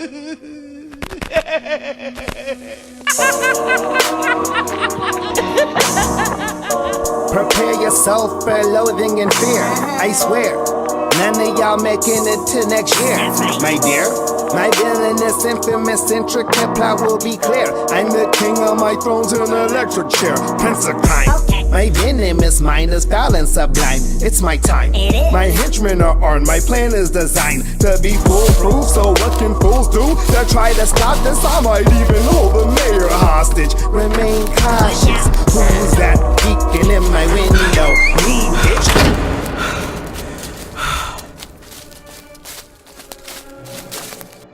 Prepare yourself for loathing and fear. I swear, none of y'all making it to next year. My dear, my villainous, infamous, intricate plot will be clear. I'm the king of my throne's an electric chair. Prince of crime. My venomous mind is foul sublime. It's my time. My henchmen are armed. My plan is designed to be foolproof. So what can fools do to try to stop this? I might even hold the mayor hostage. Remain cautious. Who's that peeking in my window? Me, bitch.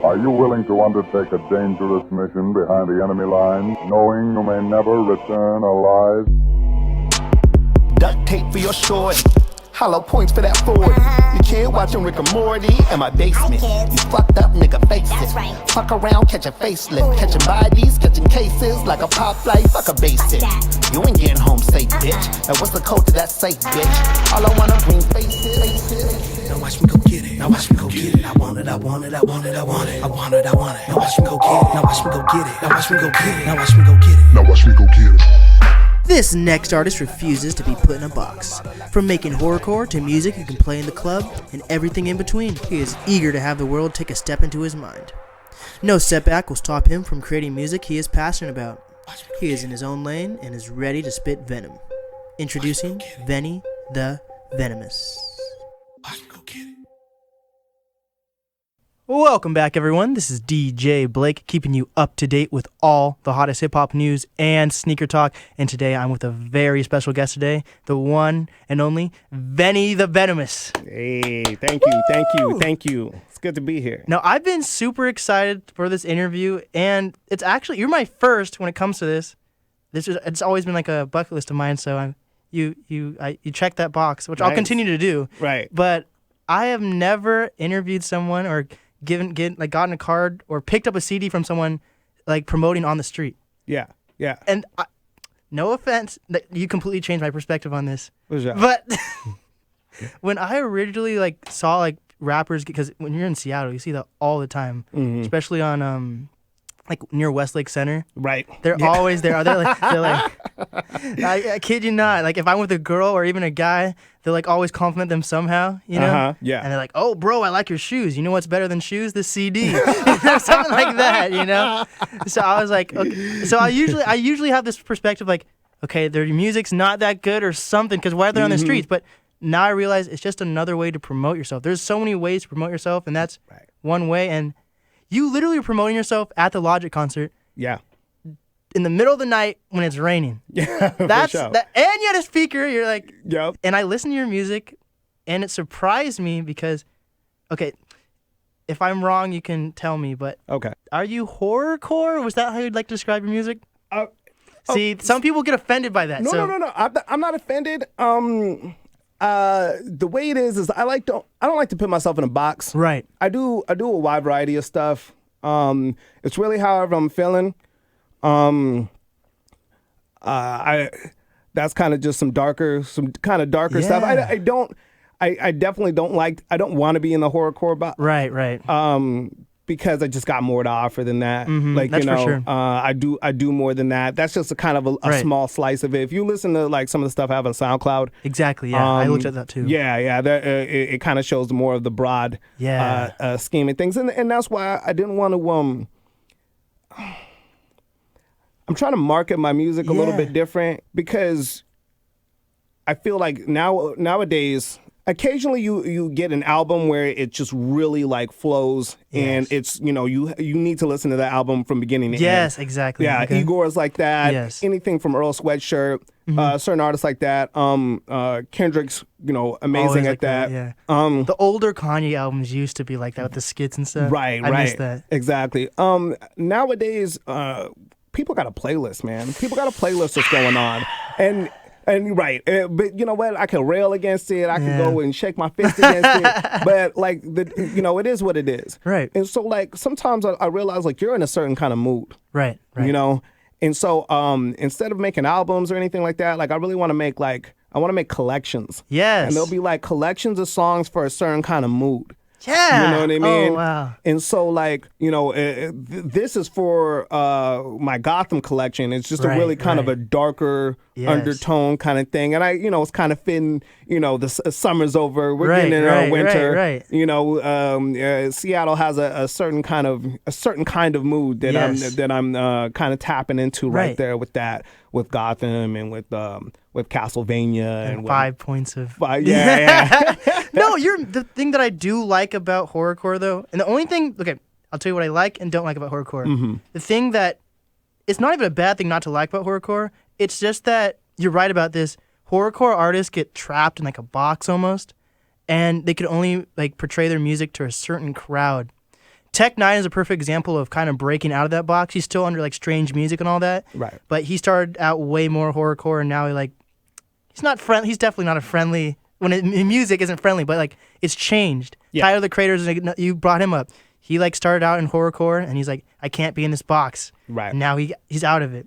Are you willing to undertake a dangerous mission behind the enemy lines, knowing you may never return alive? Duct tape for your shorty. Hollow points for that 40. You kid watching Rick and Morty in my basement. You fucked up, nigga, face it. Right. Fuck around, catch a facelift. Catching bodies, catching cases like a pop flight. Fuck a basic. You ain't getting home safe, bitch. Now what's the code to that safe, bitch? All I wanna bring faces. Now watch me go get it. Now watch me go get it. I want it, I want it, I want it, I want it. I want it, I want it. Now watch me go get it. Now watch me go get it. Now watch me go get it. Now watch me go get it. Now watch me go get it. This next artist refuses to be put in a box. From making horrorcore to music you can play in the club and everything in between, he is eager to have the world take a step into his mind. No setback will stop him from creating music he is passionate about. He is in his own lane and is ready to spit venom. Introducing Venni The Venomous. Welcome back, everyone. This is DJ Blake, keeping you up to date with all the hottest hip-hop news and sneaker talk. And today, I'm with a very special guest today, the one and only Venni The Venomous. Hey, thank you. It's good to be here. Now, I've been super excited for this interview, and it's actually, you're my first when it comes to this. It's always been like a bucket list of mine, so you check that box, which I'll continue to do. Right. But I have never interviewed someone or gotten a card or picked up a CD from someone like promoting on the street. Yeah. And no offense, you completely changed my perspective on this. What's that? But when I originally saw rappers, because when you're in Seattle, you see that all the time, especially on near Westlake Center. Right. They're always there. They're like I kid you not. Like if I'm with a girl or even a guy, they'll always compliment them somehow, you know? Yeah. And they're like, "Oh, bro, I like your shoes. You know what's better than shoes? The CD." Something like that, you know? So I was like, okay. So I usually have this perspective like, okay, their music's not that good or something because why are they on the streets? But now I realize it's just another way to promote yourself. There's so many ways to promote yourself, and that's one way. And you literally are promoting yourself at the Logic concert. Yeah. In the middle of the night when it's raining. Yeah. That's for sure. and you had a speaker. You're like, yep. And I listened to your music, and it surprised me because, okay, if I'm wrong, you can tell me. But okay, are you horrorcore? Was that how you'd like to describe your music? See, some people get offended by that. No. I'm not offended. The way it is I don't like to put myself in a box. Right. I do a wide variety of stuff. It's really however I'm feeling. That's kind of just some kind of darker stuff. I definitely don't want to be in the horrorcore box. Right. Because I just got more to offer than that. That's for sure. I do more than that. That's just a kind of a small slice of it. If you listen to some of the stuff I have on SoundCloud, exactly. Yeah, I looked at that too. Yeah. It kind of shows more of the broad scheme of things, and that's why I didn't want to. I'm trying to market my music a little bit different because I feel like nowadays. Occasionally you get an album where it just really flows and it's you need to listen to that album from beginning to end. Yes, exactly. Yeah, okay. Igor's like that. Yes. Anything from Earl Sweatshirt, certain artists like that. Kendrick's amazing at that. Yeah. The older Kanye albums used to be like that with the skits and stuff. Right. I miss that. Exactly. Nowadays people got a playlist, man. People got a playlist that's going on and right, but you know what? I can rail against it. I can go and shake my fist against it. But it is what it is. Right. And so sometimes I realize you're in a certain kind of mood. Right. And so instead of making albums or anything like that, I really want to make collections. Yes. And there'll be collections of songs for a certain kind of mood. Yeah. You know what I mean? Oh, wow. And so, like, you know, this is for my Gotham collection. It's just a really kind of a darker undertone kind of thing. And it's kind of fitting, the summer's over. We're getting in our winter. Right. You know, Seattle has a certain kind of mood that I'm kind of tapping into right there with that, with Gotham and with Castlevania and 5 points of yeah. No, the thing that I do like about horrorcore though, and the only thing, okay, I'll tell you what I like and don't like about horrorcore. Mm-hmm. The thing that it's not even a bad thing not to like about horrorcore. It's just that you're right about this. Horrorcore artists get trapped in like a box almost, and they could only like portray their music to a certain crowd. Tech Nine is a perfect example of kind of breaking out of that box. He's still under like strange music and all that, right? But he started out way more horrorcore, and now he's not friendly. He's definitely not a friendly. Music isn't friendly, but like it's changed. Yeah. Tyler the Creator, you brought him up. He like started out in horrorcore, and he's like, I can't be in this box. Right. And now he's out of it.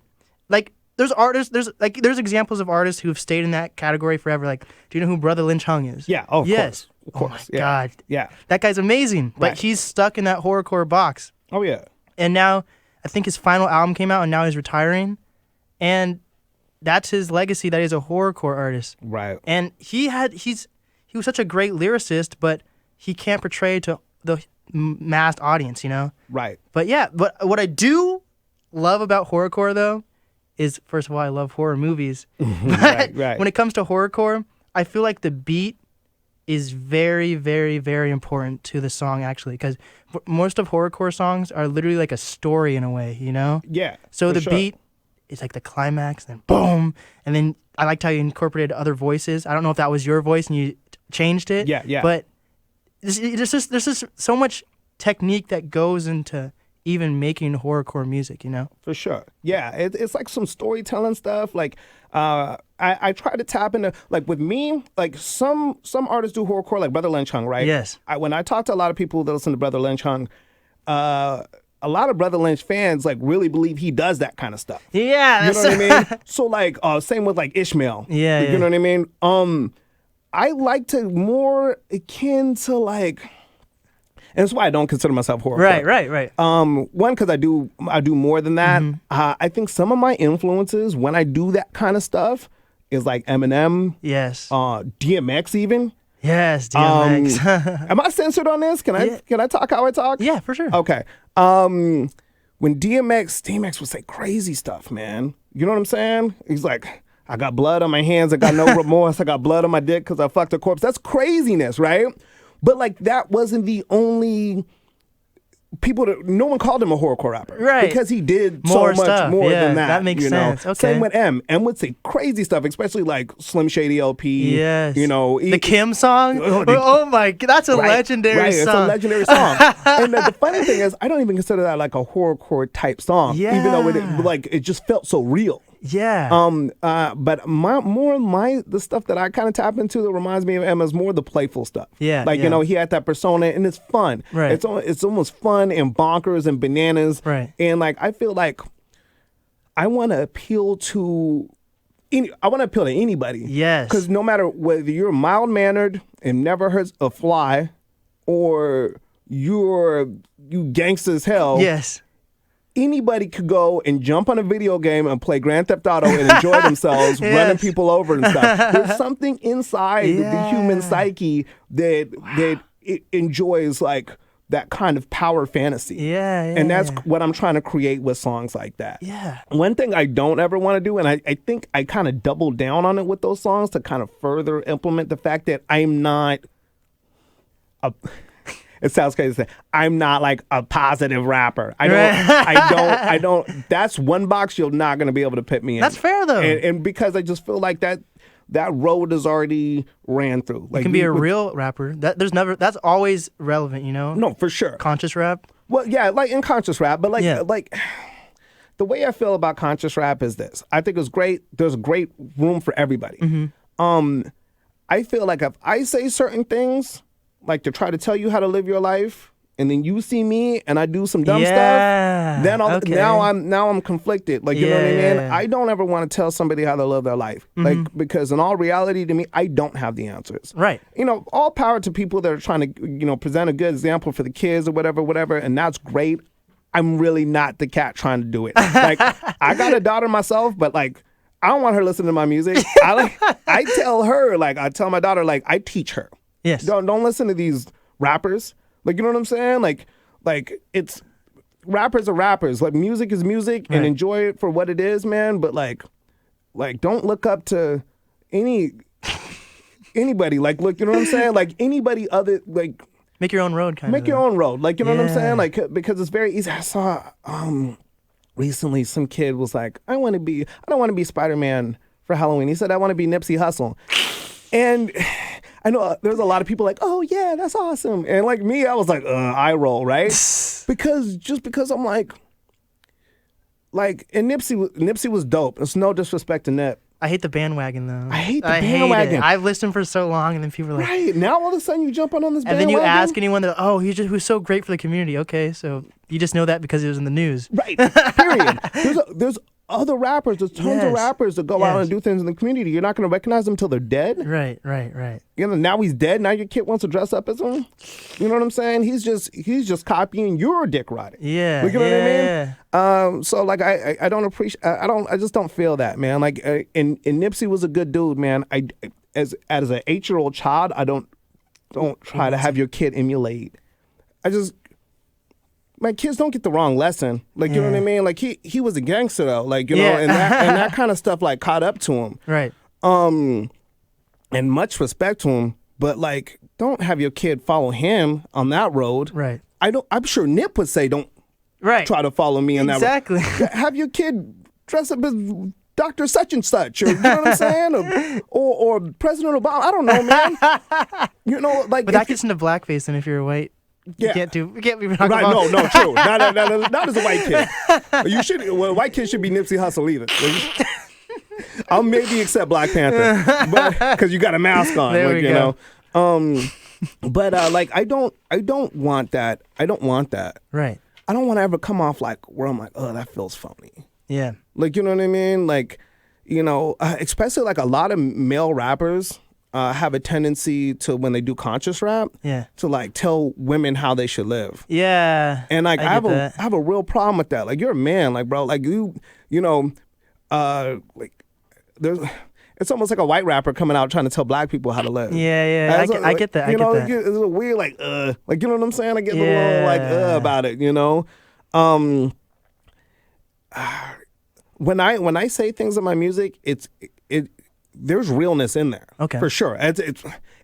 Like there's artists, there's examples of artists who have stayed in that category forever. Like, do you know who Brother Lynch Hung is? Yeah. Oh, yes. Of course. Oh my God. Yeah. That guy's amazing, but Right. he's stuck in that horrorcore box. Oh yeah. And now I think his final album came out, and now he's retiring, and that's his legacy. That he's a horrorcore artist. Right. And he was such a great lyricist, but he can't portray to the mass audience, Right. But yeah, but what I do love about horrorcore though is, first of all, I love horror movies. But right. when it comes to horrorcore, I feel like the beat is very, very, very important to the song actually, because most of horrorcore songs are literally like a story in a way, Yeah. So the sure. beat is like the climax, then boom, and then I liked how you incorporated other voices. I don't know if that was your voice and you changed it. Yeah. But there's just so much technique that goes into even making horrorcore music, For sure. Yeah, it's like some storytelling stuff. Like, I try to tap into, like with me, like some artists do horrorcore, like Brother Lynch Hung, right? Yes. When I talk to a lot of people that listen to Brother Lynch Hung, a lot of Brother Lynch fans like really believe he does that kind of stuff. Yeah. You know what I mean? So like, same with like Ishmael. Yeah. You know what I mean? I like to more akin to like, and that's why I don't consider myself horrorcore. Right. One, because I do more than that. Mm-hmm. I think some of my influences when I do that kind of stuff is like Eminem. Yes. DMX even. Yes, DMX. Am I censored on this? Can I talk how I talk? Yeah, for sure. Okay. When DMX would say crazy stuff, man. You know what I'm saying? He's like, I got blood on my hands. I got no remorse. I got blood on my dick because I fucked a corpse. That's craziness, right? But like that wasn't the only no one called him a horrorcore rapper. Right. Because he did More so much stuff. more Yeah, than that. that makes sense. Okay. Same with M. M would say crazy stuff, especially like Slim Shady LP. Yes. The Kim song? Oh my God, that's a legendary song. It's a legendary song. And the funny thing is, I don't even consider that like a horrorcore type song. Yeah. Even though it just felt so real. Yeah. But the stuff that I kind of tap into that reminds me of Emma is more the playful stuff. Yeah. Like, he had that persona and it's fun. Right. It's almost fun and bonkers and bananas. Right. And like, I feel like I want to appeal to anybody. Yes. Because no matter whether you're mild-mannered and never hurts a fly or you gangsta as hell. Yes. Anybody could go and jump on a video game and play Grand Theft Auto and enjoy themselves, running people over and stuff. There's something inside the human psyche that it enjoys like that kind of power fantasy. Yeah. And that's what I'm trying to create with songs like that. Yeah. One thing I don't ever want to do, and I think I kind of double down on it with those songs to kind of further implement the fact that I'm not it sounds crazy to say, I'm not like a positive rapper. I don't, that's one box you're not going to be able to put me in. That's fair though. And because I just feel like that road is already ran through. Like you can be a real rapper. That's always relevant, No, for sure. Conscious rap? Well, yeah, like in conscious rap, but like the way I feel about conscious rap is this. I think it's great. There's a great room for everybody. I feel like if I say certain things, like to try to tell you how to live your life, and then you see me and I do some dumb stuff, then now I'm conflicted. Like, you know what I mean? Yeah. I don't ever want to tell somebody how to live their life. Like, because in all reality to me, I don't have the answers. Right. You know, all power to people that are trying to, you know, present a good example for the kids or whatever, and that's great. I'm really not the cat trying to do it. Like, I got a daughter myself, but like, I don't want her listening to my music. I tell her, like, I tell my daughter, like, I teach her. Yes. Don't listen to these rappers. Like, you know what I'm saying? Like it's rappers are rappers. Like, music is music, and enjoy it for what it is, man. But like don't look up to anybody. Like, look, you know what I'm saying? Like, anybody other, like, make your own road, kind of. make your own road. Like, you know what I'm Yeah. saying? Like, because it's very easy. I saw recently some kid was like, I don't want to be Spider-Man for Halloween. He said, I want to be Nipsey Hussle. And I know there's a lot of people like, oh yeah, that's awesome. And like me, I was like, eye roll, right? because I'm like, and Nipsey was dope. It's no disrespect to Nip. I hate the bandwagon though. I hate the hate bandwagon. it. I've listened for so long, and then people are like, Right, now all of a sudden you jump on this and bandwagon. then you ask anyone that, oh, he was so great for the community. Okay, so you just know that because it was in the news. Right, period. There's other rappers, there's tons of rappers that go out and do things in the community. You're not going to recognize them until they're dead. Right. You know, now he's dead. Now your kid wants to dress up as him. You know what I'm saying? He's just copying your dick riding. Yeah. You know what I mean? Yeah. So like I don't appreciate. I just don't feel that, man. Like and Nipsey was a good dude, man. As an 8-year-old child, I don't try to have your kid emulate. My kids don't get the wrong lesson. Like, you know what I mean? Like, he was a gangster, though. Like, you know, and that kind of stuff, like, caught up to him. Right. And much respect to him. But, like, don't have your kid follow him on that road. Right. I'm sure Nip would say, don't try to follow me on that road. Exactly. Have your kid dress up as Dr. Such and Such. Or, you know what I'm saying? Or President Obama. I don't know, man. You know, like. But that gets into blackface, and if you're white. Yeah. You can't be Right, no, true. Not as a white kid. A white kid should be Nipsey Hussle either. I'll maybe accept Black Panther, but because you got a mask on, there like, we you go. know. But like I don't want that. I don't want that. Right. I don't want to ever come off like where I'm like, oh, that feels phony. Yeah. Like, you know what I mean? Like, you know, especially like a lot of male rappers. Have a tendency to, when they do conscious rap, to like tell women how they should live. Yeah. And like I have a real problem with that. Like, you're a man, like, bro, like you know, like it's almost like a white rapper coming out trying to tell black people how to live. Yeah. I get that. You know, that. It's a weird like you know what I'm saying? I get a little like about it, you know. When I say things in my music, there's realness in there. Okay. For sure.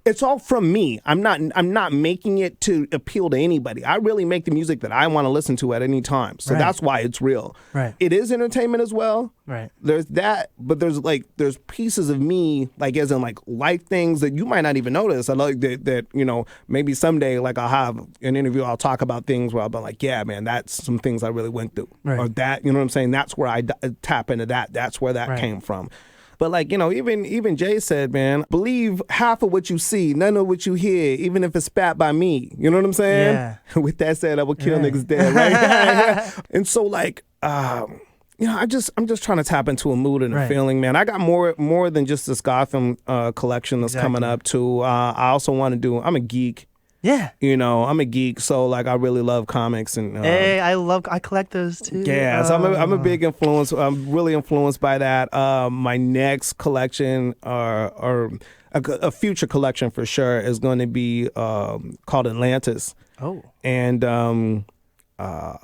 It's all from me. I'm not making it to appeal to anybody. I really make the music that I want to listen to at any time. So that's why it's real. Right. It is entertainment as well. Right. There's that, but there's pieces of me, like as in like life things that you might not even notice. I like that you know, maybe someday like I'll have an interview, I'll talk about things where I'll be like, yeah, man, that's some things I really went through. Right. Or that, you know what I'm saying? That's where I tap into that. That's where that came from. But like, you know, even Jay said, man, believe half of what you see, none of what you hear, even if it's spat by me. You know what I'm saying? Yeah. With that said, I will kill niggas dead, right? And so like, you know, I'm just trying to tap into a mood and a feeling, man. I got more than just this Gotham collection that's coming up too. I also want to do. I'm a geek. Yeah. You know, I'm a geek, so like I really love comics and. Hey, I collect those too. Yeah, so I'm a big influence. I'm really influenced by that. My next collection, or a future collection for sure, is going to be called Atlantis. Oh. And I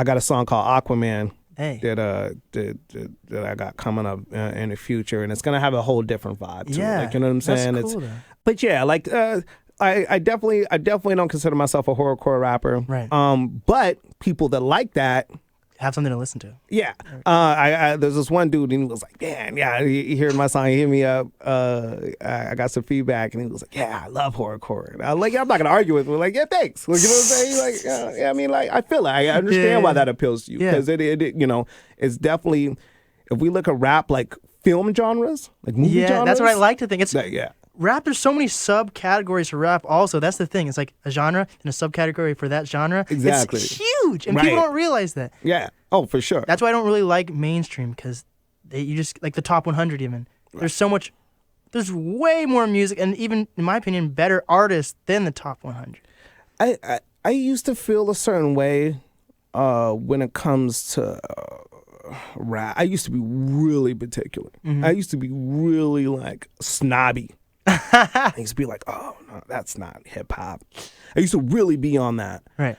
got a song called Aquaman. Hey. That I got coming up in the future, and it's gonna have a whole different vibe to it. Like, you know what I'm saying? That's cool, but yeah, like I definitely don't consider myself a horrorcore rapper. Right. But people that like that have something to listen to. Yeah. There's this one dude, and he was like, "Damn, yeah, he heard my song, he hit me up. I got some feedback, and he was like, yeah, I love horrorcore. And I was like, yeah, I'm not gonna argue with him. Like, yeah, thanks. Like, you know what I'm saying? Like, yeah, I mean, like, I feel it. I understand why that appeals to you, because it, you know, it's definitely, if we look at rap like film genres, like movie genres. Yeah, that's what I like to think. It's rap, there's so many subcategories for rap also. That's the thing. It's like a genre and a subcategory for that genre. Exactly. It's huge, and Right. people don't realize that. Yeah. Oh, for sure. That's why I don't really like mainstream, because you just, like the top 100 even. There's so much, there's way more music, and even, in my opinion, better artists than the top 100. I used to feel a certain way when it comes to rap. I used to be really particular. I used to be really like snobby. I used to be like, oh, no, that's not hip hop. I used to really be on that. Right.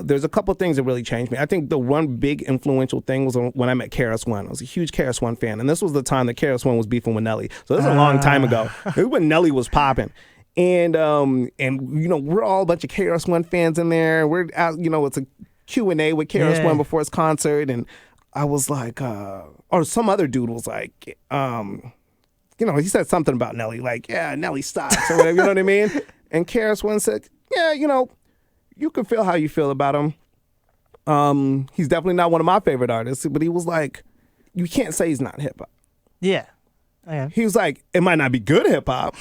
There's a couple things that really changed me. I think the one big influential thing was when I met KRS-One. I was a huge KRS-One fan, and this was the time that KRS-One was beefing with Nelly. So this is a long time ago. It was when Nelly was popping. And you know, we're all a bunch of KRS-One fans in there. We're out, you know, it's a Q&A with KRS-One before his concert, and I was like, or some other dude was like, you know, he said something about Nelly, like, yeah, Nelly sucks, or whatever, you know what I mean? And KRS-One said, yeah, you know, you can feel how you feel about him. He's definitely not one of my favorite artists, but he was like, you can't say he's not hip-hop. Yeah. I am. He was like, it might not be good hip-hop,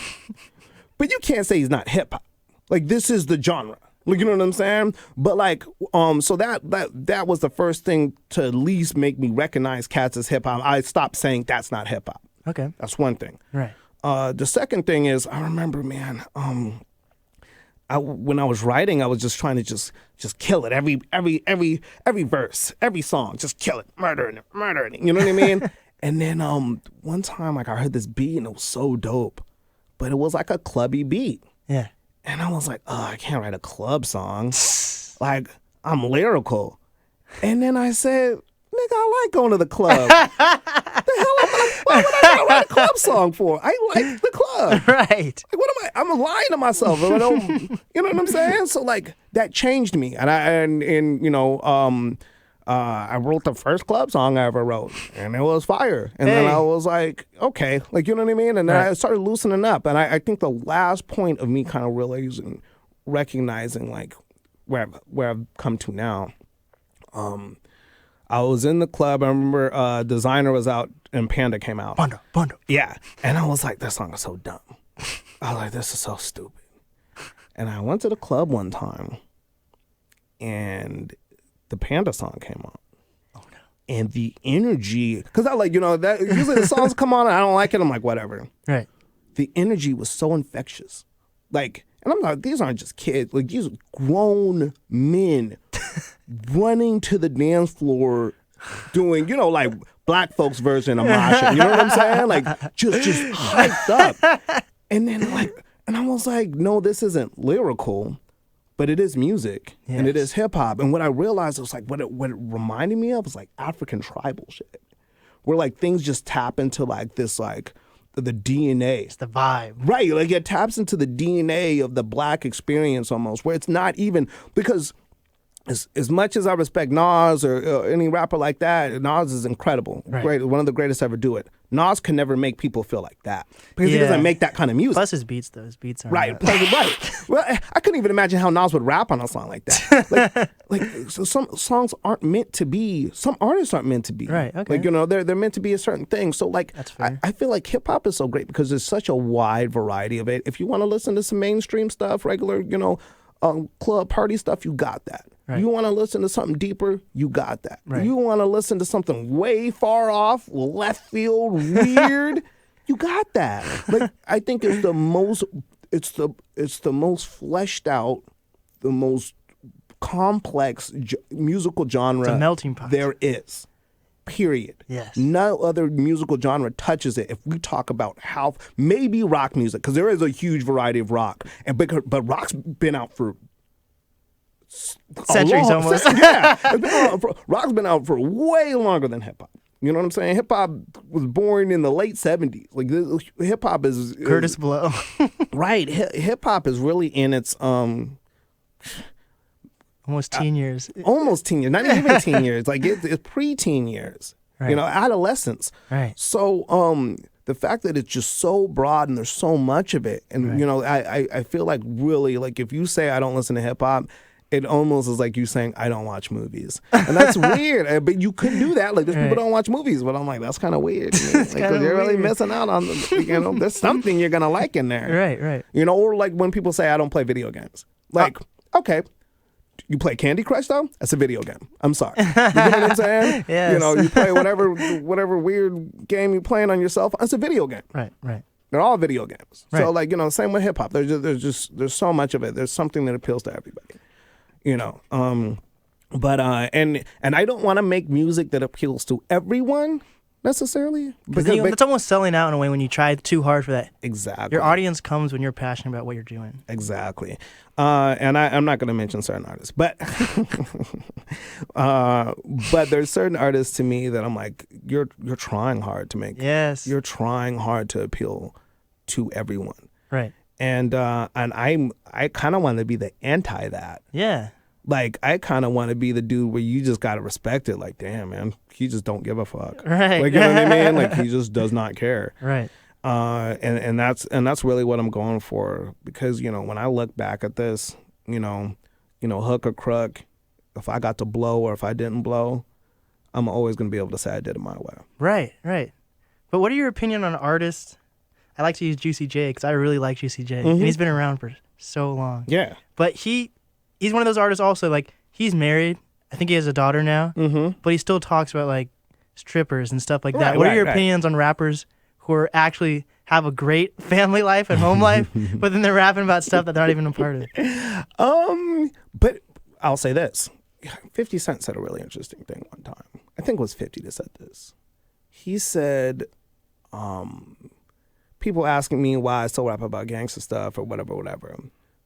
but you can't say he's not hip-hop. Like, this is the genre. Like, you know what I'm saying? But like, so that was the first thing to at least make me recognize cats as hip-hop. I stopped saying that's not hip-hop. Okay. That's one thing. Right. The second thing is, I remember, man, when I was writing, I was just trying to just kill it. Every verse, every song, just kill it, murdering it. You know what I mean? And then one time, like, I heard this beat and it was so dope, but it was like a clubby beat. Yeah. And I was like, oh, I can't write a club song. Like, I'm lyrical. And then I said, nigga, I like going to the club. Why would I write a club song for? I like the club. Right. Like, what am I? I'm lying to myself. I don't, you know what I'm saying? So like that changed me, and you know, I wrote the first club song I ever wrote, and it was fire. And then I was like, okay, like, you know what I mean? And then I started loosening up, and I think the last point of me kind of recognizing like where I've come to now. I was in the club. I remember Designer was out and Panda came out. Panda. Yeah. And I was like, this song is so dumb. I was like, this is so stupid. And I went to the club one time and the Panda song came on. Oh, no. And the energy, because I like, you know, that usually the songs come on and I don't like it. I'm like, whatever. Right. The energy was so infectious. Like, and I'm like, these aren't just kids. Like, these are grown men running to the dance floor doing, you know, like black folks version of moshing. You know what I'm saying? Like, just hyped up. And then, like, and I was like, no, this isn't lyrical, but it is music and it is hip hop. And what I realized was like, what it reminded me of was like African tribal shit, where like things just tap into like this, like, the DNA. It's the vibe. Right. Like it taps into the DNA of the black experience almost, where it's not even, because as much as I respect Nas or any rapper like that, Nas is incredible. Right. Great, one of the greatest to ever do it. Nas can never make people feel like that because he doesn't make that kind of music. Plus his beats, though. His beats are right. Well, I couldn't even imagine how Nas would rap on a song like that. like so some songs aren't meant to be. Some artists aren't meant to be. Right. Okay. Like, you know, they're meant to be a certain thing. So like, that's fair. I feel like hip hop is so great because there's such a wide variety of it. If you want to listen to some mainstream stuff, regular, you know, club party stuff, you got that. Right. You want to listen to something deeper, you got that. Right. You want to listen to something way far off, left field, weird, you got that. Like, I think it's the most fleshed out, the most complex musical genre. It's a melting pot. There is. Period. Yes. No other musical genre touches it. If we talk about how maybe rock music, because there is a huge variety of rock, but rock's been out for centuries almost. Yeah, rock's been out for way longer than hip hop. You know what I'm saying? Hip hop was born in the late '70s. Like hip hop is Curtis Blow. Right. Hip hop is really in its almost teen years. Almost teen years. Not even teen years. Like it's pre-teen years. Right. You know, adolescence. Right. So the fact that it's just so broad and there's so much of it, and you know, I feel like really, like, if you say I don't listen to hip hop, it almost is like you saying, I don't watch movies. And that's weird. But you could do that. Like, there's people don't watch movies. But I'm like, that's kind of weird. Because you're really missing out on, there's something you're going to like in there. Right. Or like when people say, I don't play video games. Like, okay. You play Candy Crush, though? That's a video game. I'm sorry. You know what I'm saying? Yes. You play whatever weird game you're playing on yourself. It's a video game. Right. They're all video games. Right. So, same with hip-hop. There's so much of it. There's something that appeals to everybody. But and I don't want to make music that appeals to everyone necessarily. Because it's almost selling out in a way when you try too hard for that. Exactly. Your audience comes when you're passionate about what you're doing. Exactly. And I'm not going to mention certain artists, but there's certain artists to me that I'm like, you're trying hard to make. Yes. You're trying hard to appeal to everyone. Right. And I kind of want to be the anti that. Yeah. Like, I kind of want to be the dude where you just got to respect it. Like, damn, man, he just don't give a fuck. Right. Like, you know what I mean? Like, he just does not care. Right. And that's really what I'm going for. Because, when I look back at this, hook or crook, if I got to blow or if I didn't blow, I'm always going to be able to say I did it my way. Right. But what are your opinion on artists? I like to use Juicy J because I really like Juicy J. And he's been around for so long. Yeah. But he's one of those artists also, like, he's married. I think he has a daughter now. But he still talks about, like, strippers and stuff like that. What are your opinions on rappers who are actually have a great family life and home life, but then they're rapping about stuff that they're not even a part of? But I'll say this. 50 Cent said a really interesting thing one time. I think it was 50 that said this. He said, people asking me why I still rap about gangster stuff or whatever,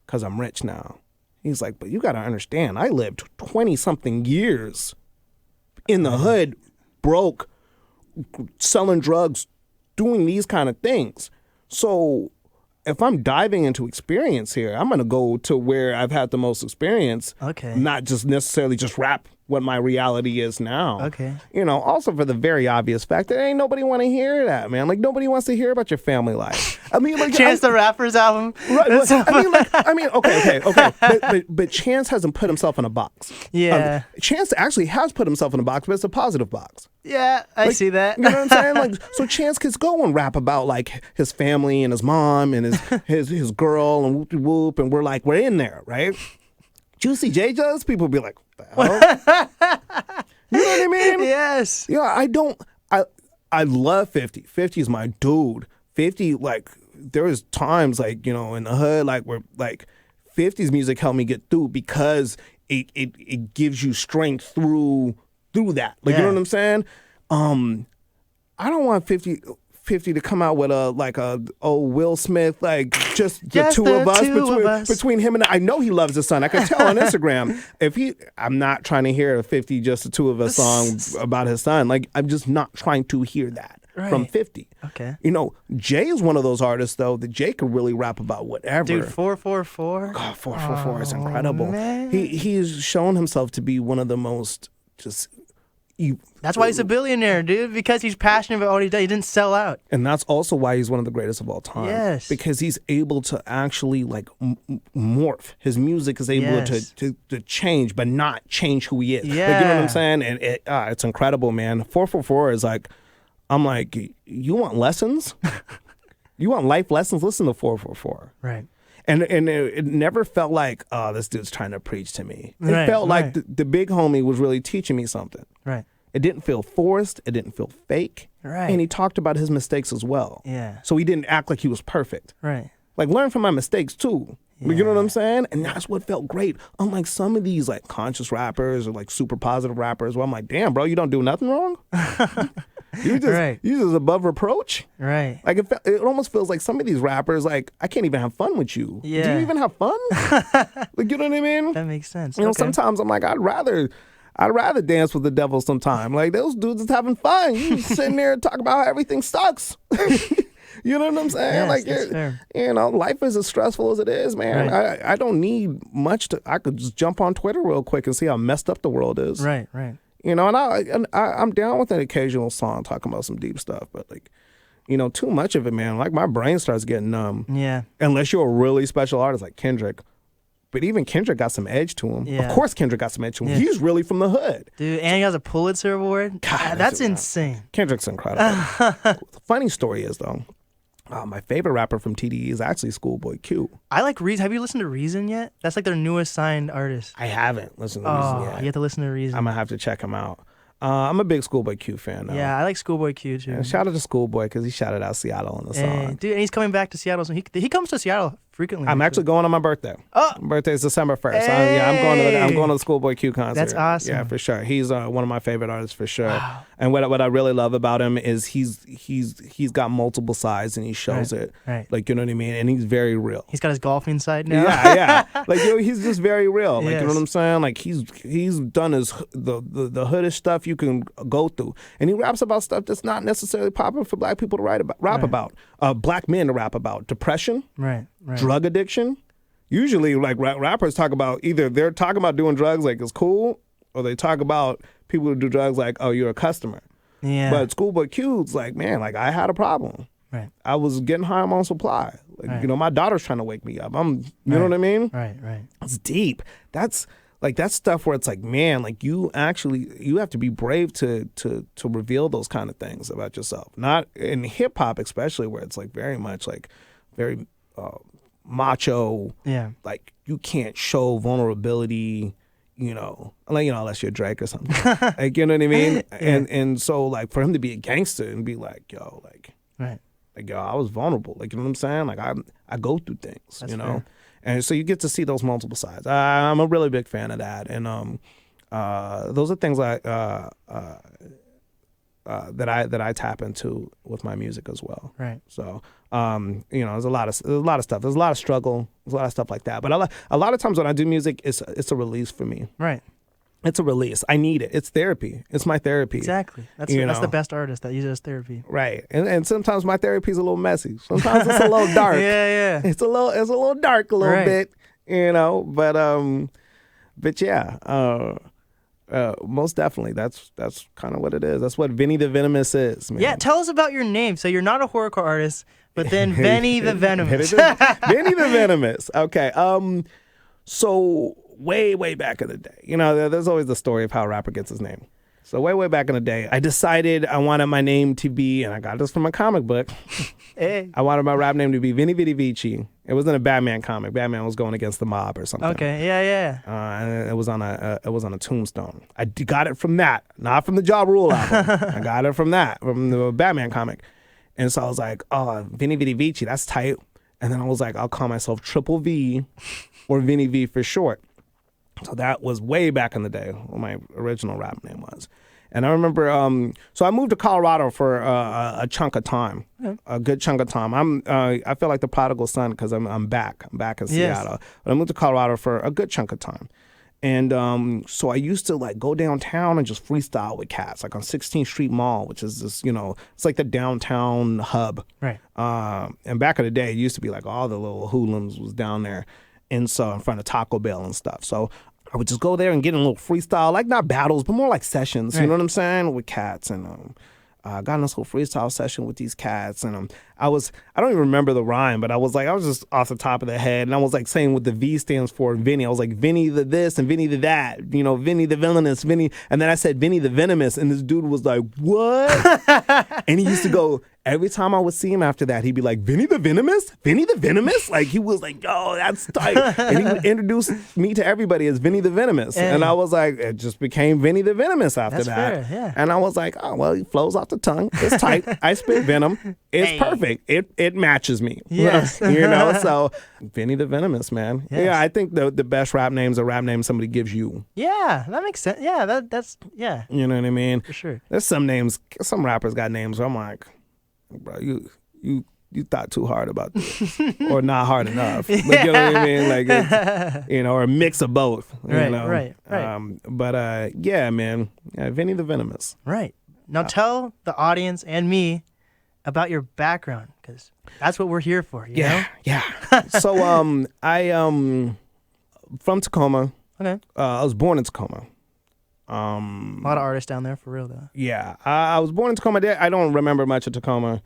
because I'm rich now. He's like, but you got to understand, I lived 20-something years in the hood, broke, selling drugs, doing these kind of things. So if I'm diving into experience here, I'm going to go to where I've had the most experience. Okay. Not just necessarily just rap what my reality is now. Okay. Also for the very obvious fact that ain't nobody want to hear that, man. Like, nobody wants to hear about your family life. I mean, like, Chance the Rapper's album. Right. Okay. But Chance hasn't put himself in a box. Yeah. Chance actually has put himself in a box, but it's a positive box. Yeah, I see that. You know what I'm saying? Like, so Chance could go and rap about like his family and his mom and his girl and whoop, and we're in there, right? Juicy J does, people be like, what the hell? You know what I mean? Yes. I love 50. 50 is my dude. 50, like, there was times like, in the hood, like, where like 50's music helped me get through because it gives you strength through that. Like, you know what I'm saying? I don't want 50 to come out with a old Will Smith, like just the two of us, between him and I know he loves his son. I can tell on Instagram. I'm not trying to hear a 50 just the two of us song about his son. Like, I'm just not trying to hear that from 50. Okay. Jay is one of those artists though that Jay could really rap about whatever. Dude, 444. God, 444 is incredible. Man. He's shown himself to be one of the most just. That's why he's a billionaire, dude, because he's passionate about what he does. He didn't sell out. And that's also why he's one of the greatest of all time. Yes. Because he's able to actually, like, morph. His music is able to change, but not change who he is. Yeah. Like, you know what I'm saying? And it's incredible, man. 444 is like, I'm like, you want lessons? You want life lessons? Listen to 444. Right. And it never felt like, oh, this dude's trying to preach to me. It felt like the big homie was really teaching me something. Right. It didn't feel forced. It didn't feel fake. Right. And he talked about his mistakes as well. Yeah. So he didn't act like he was perfect. Right. Like, learn from my mistakes too. Yeah. You know what I'm saying? And that's what felt great. Unlike some of these like conscious rappers or like super positive rappers where I'm like, damn, bro, you don't do nothing wrong. You just above reproach. Right. Like, it almost feels like some of these rappers, like, I can't even have fun with you. Yeah. Do you even have fun? Like, you know what I mean? That makes sense. Sometimes I'm like, I'd rather dance with the devil sometime. Like, those dudes is having fun. You sitting there talking about how everything sucks. You know what I'm saying? Yes, like, that's fair. Life is as stressful as it is, man. Right. I don't need much I could just jump on Twitter real quick and see how messed up the world is. Right. And I'm down with an occasional song talking about some deep stuff, but like, too much of it, man. Like, my brain starts getting numb. Yeah. Unless you're a really special artist like Kendrick. But even Kendrick got some edge to him. Yeah. Of course Kendrick got some edge to him. Yeah. He's really from the hood. Dude, and he has a Pulitzer Award. God, That's insane. Kendrick's incredible. The funny story is, though, my favorite rapper from TDE is actually Schoolboy Q. I like Reason. Have you listened to Reason yet? That's like their newest signed artist. I haven't listened to Oh, Reason yet. you have to listen to Reason. I'm going to have to check him out. I'm a big Schoolboy Q fan, though. Yeah, I like Schoolboy Q too. And shout out to Schoolboy because he shouted out Seattle in the song. Dude, and he's coming back to Seattle. So he comes to Seattle frequently. I'm actually going on my birthday. Oh. My birthday is December 1st. Hey. I'm going to the Schoolboy Q concert. That's awesome. Yeah, for sure. He's one of my favorite artists for sure. Wow. And what I really love about him is he's got multiple sides and he shows it. Right. Like, you know what I mean? And he's very real. He's got his golfing side now. Yeah. Like, he's just very real. Like, Yes. you know what I'm saying? Like, he's done the hoodish stuff you can go through. And he raps about stuff that's not necessarily popular for black people to rap about. Black men to rap about. Depression. Right. Drug addiction. Usually, like, rappers talk about either they're talking about doing drugs like it's cool, or they talk about people who do drugs like, oh, you're a customer. Yeah. But Schoolboy Q's like, man, like, I had a problem. Right. I was getting high on supply. Like, Right. you know, my daughter's trying to wake me up. You know what I mean? Right. It's deep. That's stuff where it's like, man, like, you have to be brave to reveal those kind of things about yourself. Not in hip hop, especially, where it's like very much like very macho. Yeah. Like, you can't show vulnerability, unless you're Drake or something. Like, you know what I mean? And so, like, for him to be a gangster and be like, yo, like, Right. like, yo, I was vulnerable. Like, you know what I'm saying? Like, I go through things, That's you know? fair. And so you get to see those multiple sides. I'm a really big fan of that. And those are things that I tap into with my music as well. Right. So, there's a lot of stuff. There's a lot of struggle. There's a lot of stuff like that. But a lot of times when I do music, it's a release for me. Right. It's a release. I need it. It's therapy. It's my therapy. Exactly. That's You the know. best artist that uses therapy. Right. And sometimes my therapy is a little messy. Sometimes it's a little dark. Yeah. It's a little dark a little Right. bit, but yeah. Most definitely, that's kind of what it is. That's what Venni The Venomous is, man. Yeah. Tell us about your name. So you're not a horrorcore artist, but then Venni The Venomous. Venni The Venomous. Okay. So way back in the day, there's always the story of how a rapper gets his name. So way back in the day, I decided I wanted my name to be, and I got this from a comic book. Hey. I wanted my rap name to be Venni Vidi Vici. It wasn't a Batman comic. Batman was going against the mob or something. Okay. Yeah. And it was on a tombstone. I got it from that, not from the Ja Rule album. I got it from the Batman comic. And so I was like, oh, Venni Vidi Vici, that's tight. And then I was like, I'll call myself Triple V or Vinny V for short. So that was way back in the day what my original rap name was. And I remember, so I moved to Colorado for a chunk of time, a good chunk of time. I feel like the prodigal son because I'm back in Seattle. But I moved to Colorado for a good chunk of time. And so I used to like go downtown and just freestyle with cats, like on 16th Street Mall, which is this, it's like the downtown hub. Right. And back in the day, it used to be like all the little hoodlums was down there. And so in front of Taco Bell and stuff. So I would just go there and get in a little freestyle, like not battles, but more like sessions. Right. You know what I'm saying? With cats. And I got in this little freestyle session with these cats. And I don't even remember the rhyme, but I was just off the top of the head. And I was like saying what the V stands for, Venni. I was like, Venni the this and Venni the that, Venni the villainous, Venni. And then I said, Venni the venomous. And this dude was like, what? And he used to go, every time I would see him after that, he'd be like, Venni the Venomous? Venni the Venomous? Like, he was like, yo, that's tight. And he would introduce me to everybody as Venni the Venomous. And I was like, it just became Venni the Venomous after That's that. fair, yeah. And I was like, oh, well, he flows off the tongue. It's tight. I spit venom. It's perfect. It matches me. Yes. So Venni the Venomous, man. Yes. Yeah, I think the best rap names are rap names somebody gives you. Yeah, that makes sense. Yeah, that's yeah. You know what I mean? For sure. There's some rappers got names where I'm like, bro, you thought too hard about this, or not hard enough. Like, you know what I mean? Like, it's, or a mix of both. Right. But yeah, man, Venni the Venomous. Right. Now tell the audience and me about your background, because that's what we're here for. You know? Yeah. So I from Tacoma. Okay. I was born in Tacoma. A lot of artists down there, for real though. Yeah, I was born in Tacoma. I don't remember much of Tacoma,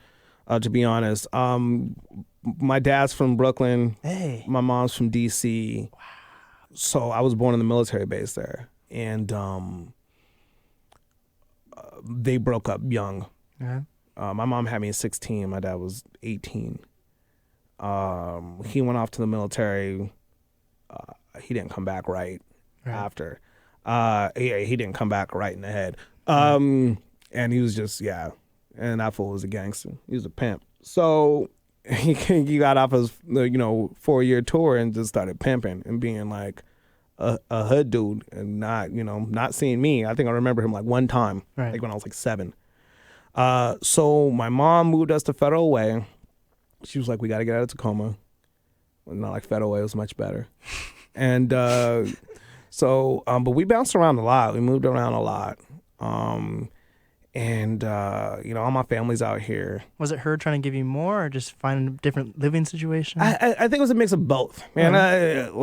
to be honest. My dad's from Brooklyn. Hey. My mom's from DC. So I was born in the military base there, and they broke up young. Yeah. My mom had me at 16. My dad was 18. He went off to the military. He didn't come back right after. He didn't come back right in the head. And he was just, and that fool was a gangster. He was a pimp. So he got off his 4-year tour and just started pimping and being like a hood dude and not seeing me. I think I remember him like one time, like when I was like 7. So my mom moved us to Federal Way. She was like, we got to get out of Tacoma. Well, not like Federal Way, it was much better. And but we bounced around a lot. We moved around a lot. All my family's out here. Was it her trying to give you more or just finding a different living situation? I think it was a mix of both, man.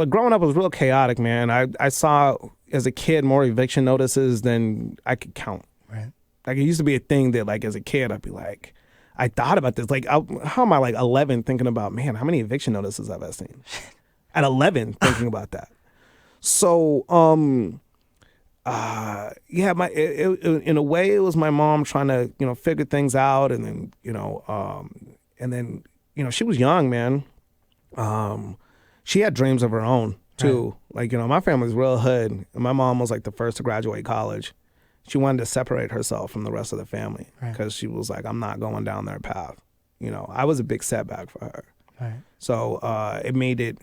Growing up was real chaotic, man. I saw as a kid more eviction notices than I could count. Right. Like it used to be a thing that like as a kid I'd be like, I thought about this. Like how am I like 11 thinking about, man, how many eviction notices have I seen? At 11 thinking about that. So in a way it was my mom trying to figure things out, and then she was young, man. She had dreams of her own too. Right. Like my family's real hood, and my mom was like the first to graduate college. She wanted to separate herself from the rest of the family because she was like, I'm not going down their path. I was a big setback for her. Right. So it made it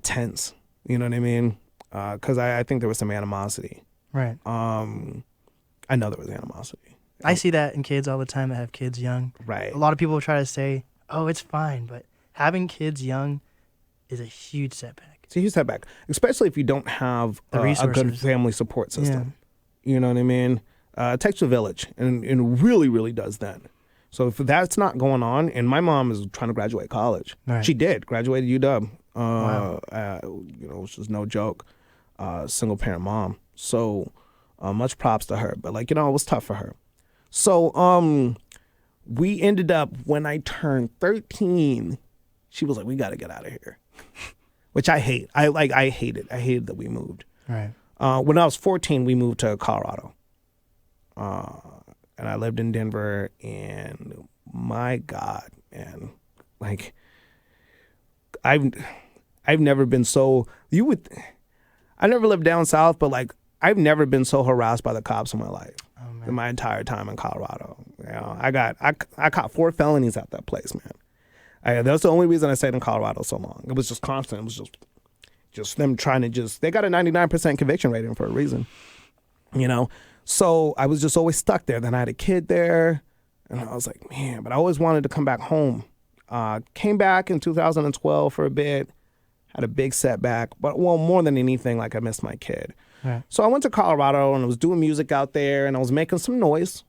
tense. You know what I mean? Because I think there was some animosity. Right. I know there was animosity. I see that in kids all the time that have kids young. Right. A lot of people try to say, oh, it's fine, but having kids young is a huge setback. It's a huge setback, especially if you don't have a good family support system. Yeah. You know what I mean? It takes a village, and it really, really does then. So if that's not going on, and my mom is trying to graduate college. Right. She did, graduated UW. Wow. Which is no joke. Single parent mom. So much props to her. But it was tough for her. So we ended up, when I turned 13, she was like, we got to get out of here. Which I hate. I hate it. I hated that we moved. Right. When I was 14, we moved to Colorado. And I lived in Denver, and my God, man, I've never been so, I never lived down south, but I've never been so harassed by the cops in my life. In my entire time in Colorado. I caught 4 felonies at that place, man. That's the only reason I stayed in Colorado so long. It was just constant. It was just them trying to they got a 99% conviction rating for a reason, So I was just always stuck there. Then I had a kid there, and I was like, man, but I always wanted to come back home. Came back in 2012 for a bit, had a big setback, but more than anything, I missed my kid. Right. So I went to Colorado, and I was doing music out there, and I was making some noise.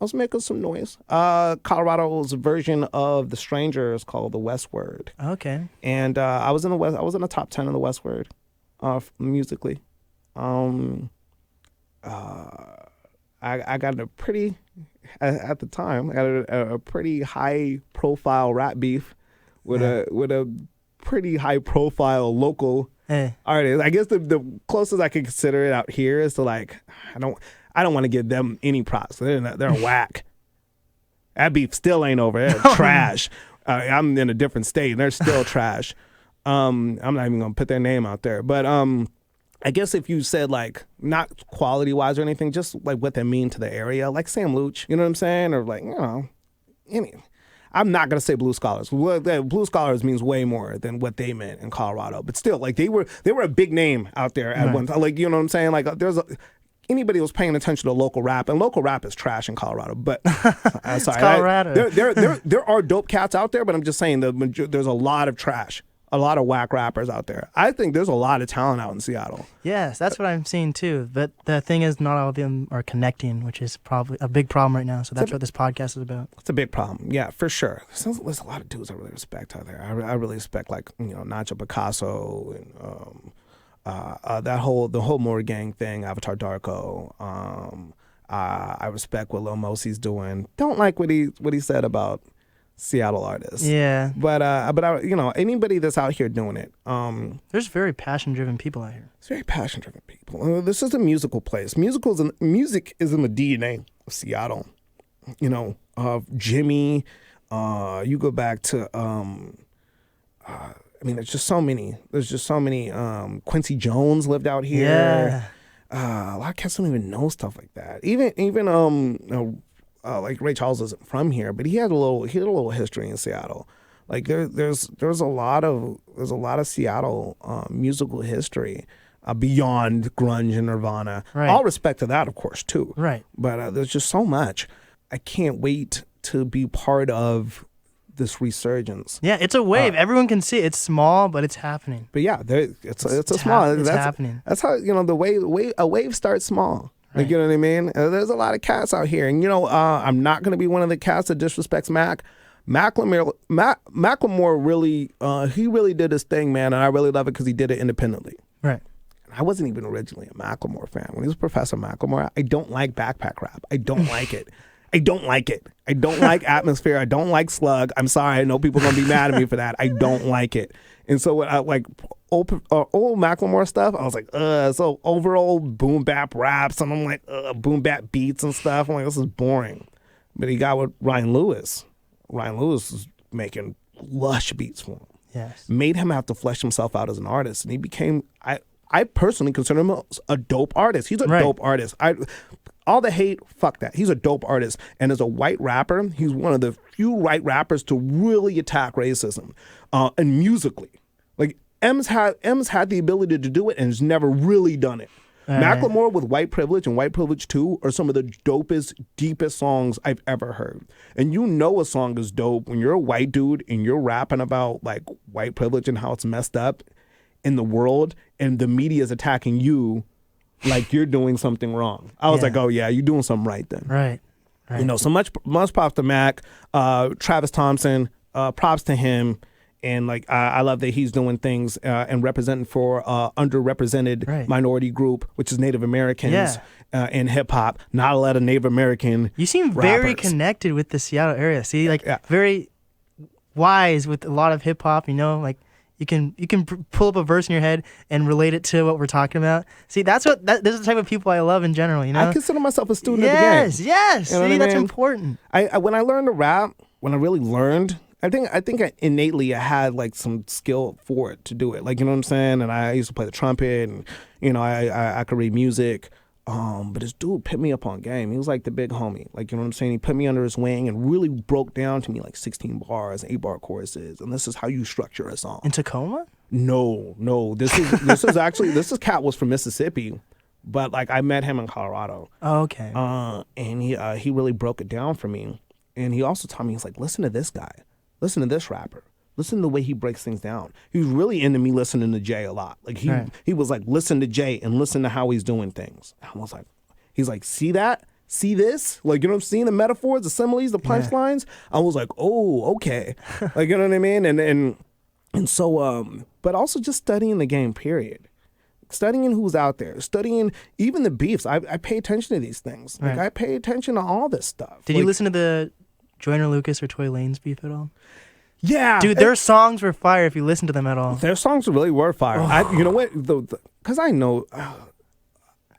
Colorado's version of The Stranger is called The Westward. Okay. And I was in the top 10 of The Westward, musically. I got a pretty, at the time, I got a pretty high profile rap beef with a pretty high profile local artist. I guess the closest I could consider it out here is to I don't want to give them any props. They're whack. That beef still ain't over. They're trash. I'm in a different state, and they're still trash. I'm not even gonna put their name out there, but I guess if you said not quality wise or anything, just what they mean to the area, like Sam Looch, you know what I'm saying, or I'm not gonna say blue scholars. Blue scholars means way more than what they meant in Colorado, but still, they were a big name out there at one time. You know what I'm saying? There's anybody was paying attention to local rap, and local rap is trash in Colorado. But sorry, it's Colorado. There are dope cats out there, but I'm just saying there's a lot of trash, a lot of whack rappers out there. I think there's a lot of talent out in Seattle. Yes, that's what I'm seeing too. But the thing is, not all of them are connecting, which is probably a big problem right now. So that's what this podcast is about. It's a big problem, yeah, for sure. There's a lot of dudes I really respect out there. I really respect Nacho Picasso and the whole Maury Gang thing, Avatar Darko. I respect what Lil Mosey's doing. Don't like what he said about Seattle artists. Yeah. But anybody that's out here doing it, There's very passion-driven people out here. it's very passion-driven people. This is a musical place. Music is in the DNA of Seattle. Jimmy. You go back to. There's just so many. Quincy Jones lived out here. Yeah. A lot of cats don't even know stuff like that. Even like Ray Charles isn't from here, but he had a little history in Seattle. Like there's a lot of Seattle musical history beyond grunge and Nirvana. Right. All respect to that, of course, too. Right. But there's just so much. I can't wait to be part of this resurgence. Yeah, it's a wave. Everyone can see it. It's small, but it's happening. But yeah, it's a small. It's that's happening. That's how a wave starts small. Like, you know what I mean? There's a lot of cats out here. And, I'm not going to be one of the cats that disrespects Mac. Macklemore really, he really did his thing, man. And I really love it because he did it independently. Right. I wasn't even originally a Macklemore fan. When he was Professor Macklemore, I don't like backpack rap. I don't like it. I don't like it. I don't like Atmosphere. I don't like Slug. I'm sorry. I know people are going to be mad at me for that. I don't like it. And so when I like old Macklemore stuff, I was like, so overall boom bap raps, and I'm like, boom bap beats and stuff. I'm like, this is boring. But he got with Ryan Lewis. Ryan Lewis was making lush beats for him. Yes. Made him have to flesh himself out as an artist, and he became. I personally consider him a dope artist. He's a dope artist. All the hate, fuck that. He's a dope artist. And as a white rapper, he's one of the few white rappers to really attack racism. And musically. Like, M's had the ability to do it and has never really done it. Macklemore with White Privilege and White Privilege 2 are some of the dopest, deepest songs I've ever heard. And a song is dope when you're a white dude and you're rapping about, like, white privilege and how it's messed up in the world and the media is attacking you like you're doing something wrong. I was like, oh yeah, you're doing something right then. Right. So much props to Mac, Travis Thompson, props to him. And like, I love that he's doing things and representing for underrepresented minority group, which is Native Americans in hip hop. Not a lot of Native American You seem very connected with the Seattle area. See, like very wise with a lot of hip hop, like, You can pull up a verse in your head and relate it to what we're talking about. See, this is the type of people I love in general. I consider myself a student of the game. Yes. See, that's important. When I learned to rap, when I really learned, I think innately I had like some skill for it to do it. Like, you know what I'm saying? And I used to play the trumpet, and I could read music. But this dude put me up on game. He was like the big homie. Like, you know what I'm saying? He put me under his wing and really broke down to me like 16 bars, 8-bar choruses. And this is how you structure a song. In Tacoma? No. This is Cat was from Mississippi, but like I met him in Colorado. Oh, okay. And he really broke it down for me. And he also taught me, he's like, listen to this guy. Listen to this rapper. Listen to the way he breaks things down. He was really into me listening to Jay a lot. Like he was like, listen to Jay and listen to how he's doing things. And I was like, he's like, see that? See this? Like, you know what I'm saying? The metaphors, the similes, the punchlines. I was like, oh, okay. Like, you know what I mean? And so, but also just studying the game, period. Studying who's out there, studying even the beefs. I pay attention to these things. Like, I pay attention to all this stuff. Did you listen to the Joyner Lucas or Tory Lanez beef at all? Yeah, dude, their songs were fire if you listen to them at all. Their songs really were fire. Oh. You know what? Because I know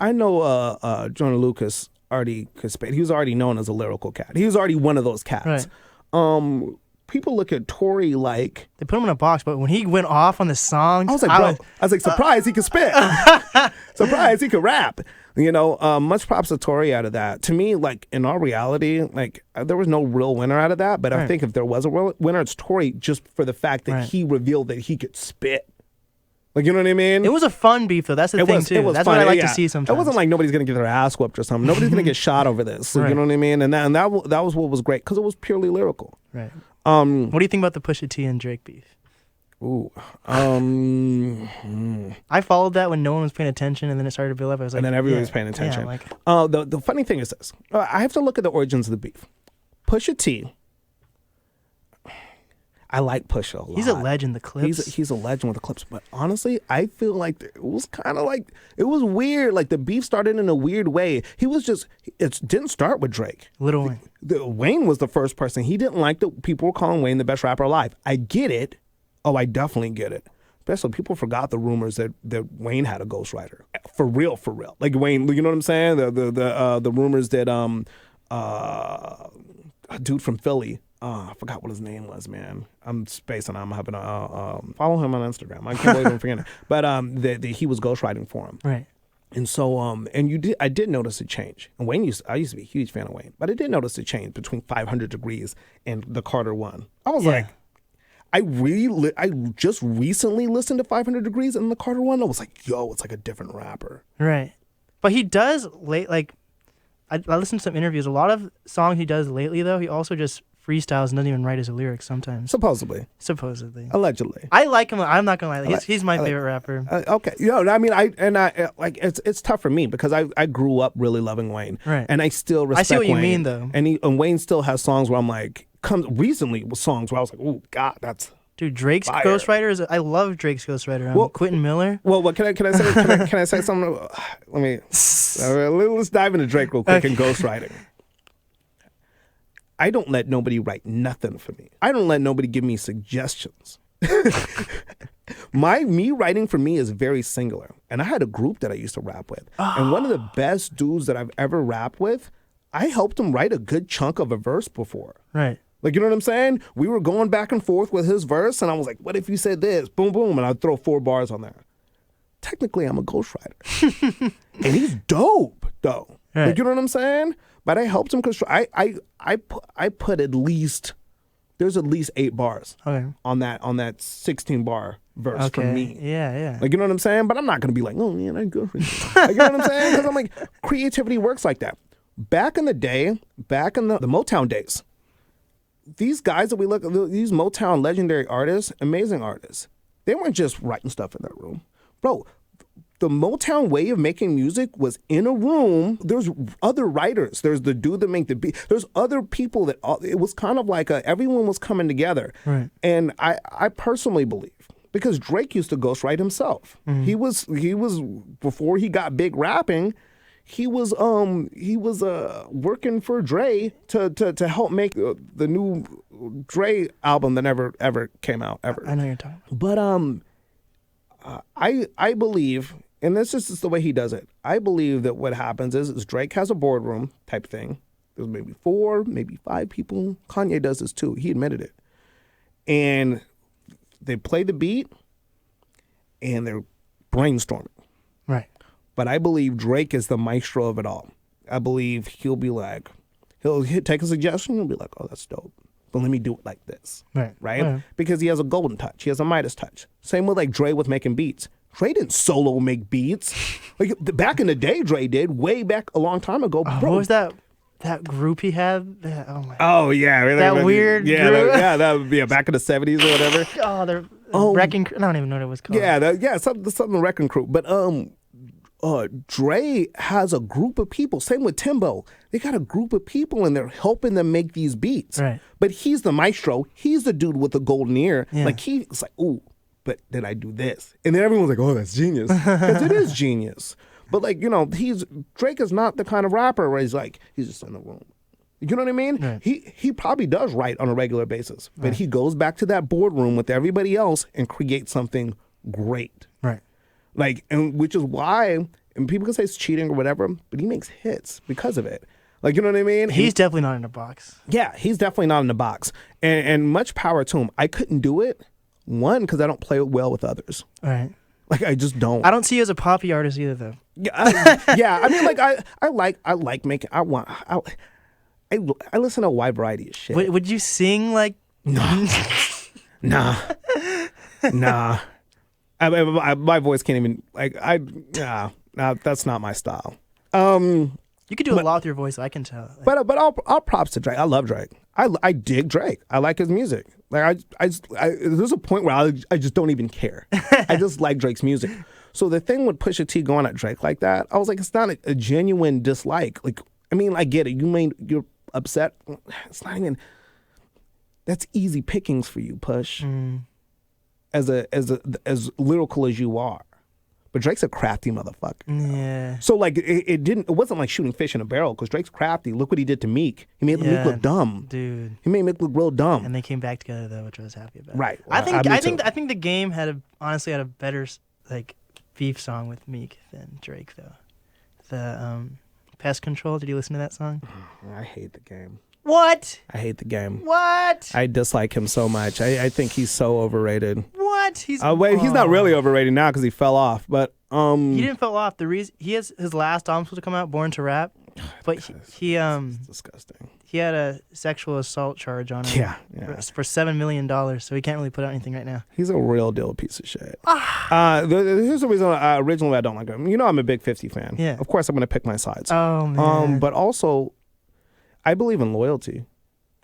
Joyner Lucas already could spit. He was already known as a lyrical cat. He was already one of those cats. Right. People look at Tory like they put him in a box, but when he went off on the songs, I was like, surprised he could spit. Surprised he could rap. Much props to Tory out of that. To me, like, in all reality, like, there was no real winner out of that. But I think if there was a real winner, it's Tory, just for the fact that he revealed that he could spit. Like, you know what I mean? It was a fun beef, though. That's the thing, too. That's fun. what I like to see sometimes. It wasn't like nobody's going to get their ass whooped or something. Nobody's going to get shot over this. So, you know what I mean? And that was what was great, because it was purely lyrical. Right. What do you think about the Pusha T and Drake beef? Ooh. I followed that when no one was paying attention, and then it started to build up. I was like, and then everybody was paying attention. Yeah, the funny thing is this. I have to look at the origins of the beef. Pusha T, I like Pusha a lot. He's a legend. The clips. He's a legend with the clips. But honestly, I feel like it was kind of like, it was weird. Like the beef started in a weird way. It didn't start with Drake. Lil Wayne. Wayne was the first person. He didn't like that people were calling Wayne the best rapper alive. I get it. Oh, I definitely get it. Especially people forgot the rumors that Wayne had a ghostwriter. For real. Like Wayne, you know what I'm saying? The rumors that a dude from Philly, I forgot what his name was, man. I'm spacing. I'm having a follow him on Instagram. I can't believe I'm forgetting. But that he was ghostwriting for him. Right. And so I did notice a change. And I used to be a huge fan of Wayne, but I did notice a change between 500 Degrees and the Carter one. I was like, I just recently listened to 500 Degrees and the Carter one. I was like, yo, it's like a different rapper. Right. But he does I listened to some interviews. A lot of songs he does lately, though, he also just freestyles and doesn't even write his lyrics sometimes. Supposedly. Allegedly. I like him. I'm not gonna lie. He's my favorite rapper. Okay. I mean, it's tough for me because I grew up really loving Wayne. Right. And I still respect Wayne. I see what you mean, though. And Wayne still has songs where I'm like, recently with songs where I was like, oh God, that's dude. Drake's fire. Ghostwriter I love Drake's Ghostwriter. Quentin Miller. Well, what can I say something? Let's dive into Drake real quick and ghostwriting. I don't let nobody write nothing for me. I don't let nobody give me suggestions. Me writing for me is very singular. And I had a group that I used to rap with. And one of the best dudes that I've ever rapped with, I helped him write a good chunk of a verse before. Right. Like, you know what I'm saying? We were going back and forth with his verse, and I was like, what if you said this? Boom, boom, and I'd throw 4 bars on there. Technically, I'm a ghostwriter. And he's dope, though. Right. Like, you know what I'm saying? But I helped him because I put there's at least 8 bars on that 16 bar verse for me. Yeah. Like, you know what I'm saying? But I'm not going to be like, oh, man, I go for it. Like, you know what I'm saying? Because I'm like, creativity works like that. Back in the day, back in the Motown days, these guys that we look at, these Motown legendary artists, amazing artists, they weren't just writing stuff in that room. Bro, the Motown way of making music was in a room. There's other writers. There's the dude that make the beat. There's other people that, it was kind of like everyone was coming together. Right. And I personally believe, because Drake used to ghostwrite himself. Mm-hmm. He was before he got big rapping, he was working for Dre to help make the new Dre album that never ever came out ever. I know you're talking. But I believe, and this is just the way he does it. I believe that what happens is Drake has a boardroom type thing. There's maybe 4, maybe 5 people. Kanye does this too. He admitted it. And they play the beat and they're brainstorming. Right. But I believe Drake is the maestro of it all. I believe he'll take a suggestion and be like, oh, that's dope. But let me do it like this. Right? Yeah. Because he has a golden touch. He has a Midas touch. Same with like Dre with making beats. Dre didn't solo make beats. Like back in the day, Dre did, way back a long time ago. Bro, what was that group he had? Oh my. Oh yeah, that weird group. That would be back in the 70s or whatever. They're Wrecking Crew. I don't even know what it was called. Something Wrecking Crew. But Dre has a group of people. Same with Timbo. They got a group of people and they're helping them make these beats. Right. But he's the maestro. He's the dude with the golden ear. Yeah. Like he's like, ooh, but then I do this. And then everyone's like, oh, that's genius. Because it is genius. But like, Drake is not the kind of rapper where he's just in the room. You know what I mean? Right. He probably does write on a regular basis. But he goes back to that boardroom with everybody else and creates something great. Right. Like, and which is why, and people can say it's cheating or whatever, but he makes hits because of it. Like, you know what I mean? He's definitely not in a box. Yeah, he's definitely not in the box. And much power to him. I couldn't do it, one, because I don't play well with others. All right. Like, I just don't. I don't see you as a poppy artist either, though. Yeah, I mean, like, I like making, I listen to a wide variety of shit. Would you sing like? Nah. My voice can't even, that's not my style. You could do a lot with your voice, I can tell. But I'll props to Drake. I love Drake. I dig Drake. I like his music. Like there's a point where I just don't even care. I just like Drake's music. So the thing with Pusha T going at Drake like that, I was like, it's not a genuine dislike. Like, I mean, I get it. You're upset. It's not even. that's easy pickings for you, Push. As lyrical as you are. But Drake's a crafty motherfucker. Yeah. So like it wasn't like shooting fish in a barrel because Drake's crafty. Look what he did to Meek. He made Meek look dumb. Dude. He made Meek look real dumb. And they came back together though, which I was happy about. Right. I Me think too. I think the Game honestly had a better like beef song with Meek than Drake though. The Pest Control. Did you listen to that song? I hate the Game. What? I hate the Game. What? I dislike him so much. I think he's so overrated. What? He's not really overrated now because he fell off. But he didn't fall off. The reason he has his last album supposed to come out, Born to Rap, but he it's disgusting. He had a sexual assault charge on him. Yeah. For $7 million, so he can't really put out anything right now. He's a real deal piece of shit. Here's the reason originally I don't like him. You know I'm a big 50 fan. Yeah. Of course I'm gonna pick my sides. Oh man. But also, I believe in loyalty.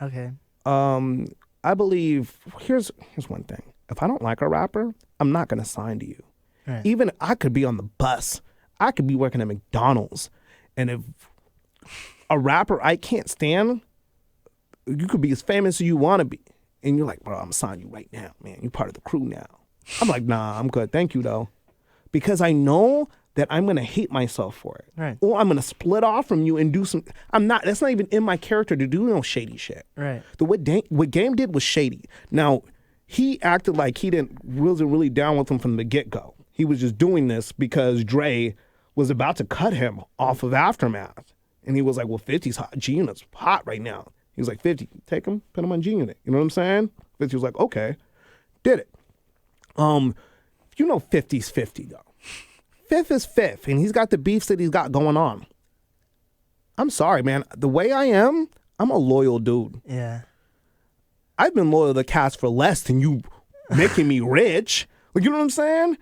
Okay. I believe here's one thing. If I don't like a rapper, I'm not gonna sign to you. Right. Even I could be on the bus. I could be working at McDonald's, and if a rapper I can't stand, you could be as famous as you want to be, and you're like, bro, I'm signing you right now, man. You're part of the crew now. I'm like, nah, I'm good. Thank you though, because I know that I'm gonna hate myself for it, Right. or I'm gonna split off from you and do some. That's not even in my character to do no shady shit. Right. What Game did was shady. Now, he acted like he wasn't really down with him from the get-go. He was just doing this because Dre was about to cut him off of Aftermath. And he was like, well, 50's hot. G-Unit's hot right now. He was like, 50, take him, put him on G-Unit. You know what I'm saying? 50 was like, okay. Did it. You know 50's 50, though. Fifth is fifth, and he's got the beefs that he's got going on. I'm sorry, man. The way I am, I'm a loyal dude. Yeah. I've been loyal to cats for less than you making me rich. Like, you know what I'm saying?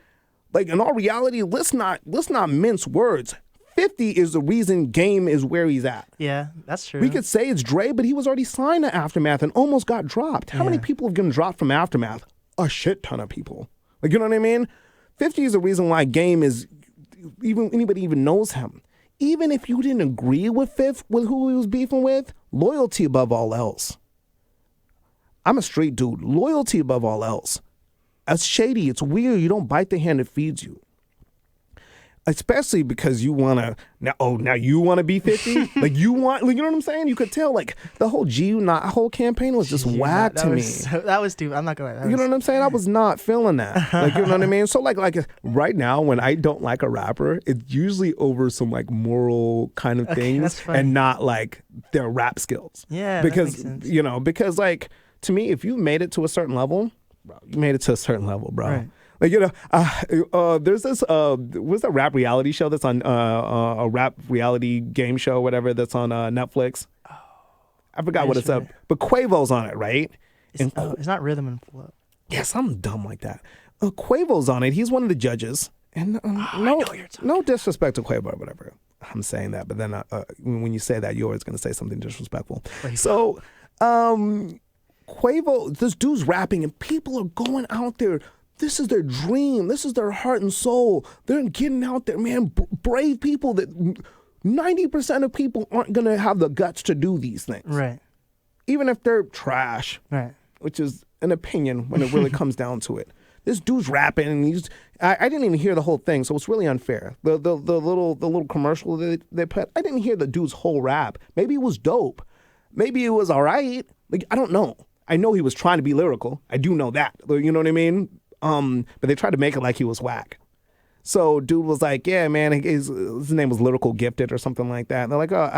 Like, in all reality, let's not mince words. 50 is the reason Game is where he's at. Yeah, that's true. We could say it's Dre, but he was already signed to Aftermath and almost got dropped. How many people have gotten dropped from Aftermath? A shit ton of people. Like, you know what I mean? 50 is the reason why Game is, even anybody even knows him. Even if you didn't agree with Fifth, with who he was beefing with, loyalty above all else. I'm a straight dude. Loyalty above all else. That's shady. It's weird. You don't bite the hand that feeds you. Especially because you want to, now you want to be 50? Like you know what I'm saying? You could tell like the whole whole campaign was just whack to me. That was stupid. I'm not going to You know what I'm saying? I was not feeling that. Like, you know what I mean? So like right now when I don't like a rapper, it's usually over some like moral kind of things that's fine. and not like their rap skills. Yeah, because that makes sense. you know, because like to me, if you made it to a certain level, bro, you made it to a certain level, bro. Right. Like, you know, there's this, what's that rap reality show that's on, a rap reality game show, whatever, that's on Netflix? Oh, I forgot what it's up. But Quavo's on it, right? It's not Rhythm and Flow. Yeah, something dumb like that. Quavo's on it. He's one of the judges. And no disrespect to Quavo or whatever. I'm saying that, but then when you say that, you're always going to say something disrespectful. Right. So, Quavo, this dude's rapping, and people are going out there. This is their dream. This is their heart and soul. They're getting out there, man. Brave people that 90% of people aren't going to have the guts to do these things. Right. Even if they're trash. Right. Which is an opinion when it really comes down to it. This dude's rapping, and I didn't even hear the whole thing, so it's really unfair. The little commercial that they put, I didn't hear the dude's whole rap. Maybe it was dope. Maybe it was all right. Like, I don't know. I know he was trying to be lyrical. I do know that. You know what I mean? But they tried to make it like he was whack. So dude was like, yeah, man, his name was Lyrical Gifted or something like that. And they're like, oh,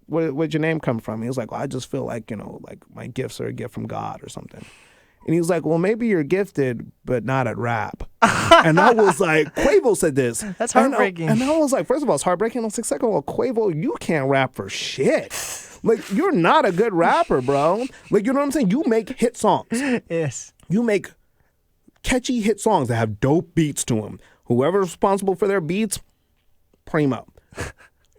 where'd your name come from? He was like, well, I just feel like, you know, like my gifts are a gift from God or something. And he was like, well, maybe you're gifted, but not at rap. And I was like, Quavo said this. That's heartbreaking. And I was like, first of all, it's heartbreaking. I was like, second of all, Quavo, you can't rap for shit. Like, you're not a good rapper, bro. Like, you know what I'm saying? You make hit songs. Yes. You make catchy hit songs that have dope beats to them. Whoever's responsible for their beats, primo.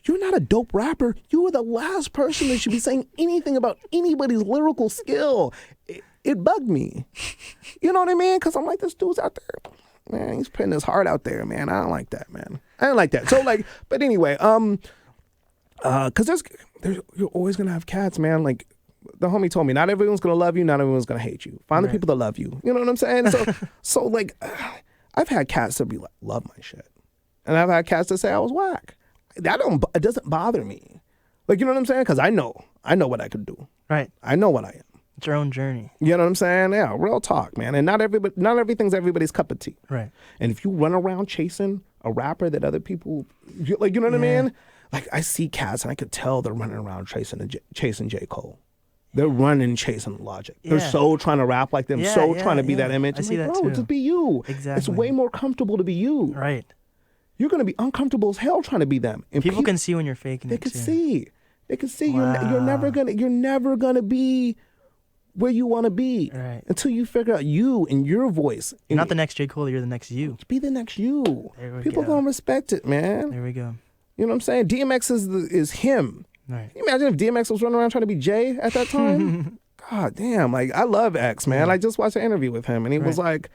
You're not a dope rapper. You are the last person that should be saying anything about anybody's lyrical skill. It bugged me. You know what I mean? Because I'm like, this dude's out there. Man, he's putting his heart out there, man. I don't like that, man. I don't like that. So, like, but anyway, because you're always going to have cats, man. Like, the homie told me, not everyone's gonna love you, not everyone's gonna hate you. Find the people that love you. You know what I'm saying? So like, I've had cats that be like, love my shit, and I've had cats that say I was whack. It doesn't bother me. Like, you know what I'm saying? Because I know what I could do. Right. I know what I am. It's your own journey. You know what I'm saying? Yeah, real talk, man. And not everything's everybody's cup of tea. Right. And if you run around chasing a rapper that other people, like, you know what I mean? Like, I see cats and I could tell they're running around chasing J. Cole. They're running chasing Logic. They're so trying to rap like them, trying to be that image. I see that bro, too. just be you. Exactly. It's way more comfortable to be you. Right. You're going to be uncomfortable as hell trying to be them. And People can see when you're faking they it could too. see. They can see Wow. you're never gonna be where you want to be until you figure out you and your voice. You're not the next J. Cole, you're the next you. Be the next you. There we People go. gonna respect it, man. There we go. You know what I'm saying? DMX is him. Right. Can you imagine if DMX was running around trying to be Jay at that time? God damn! Like, I love X, man. I just watched an interview with him, and he was like,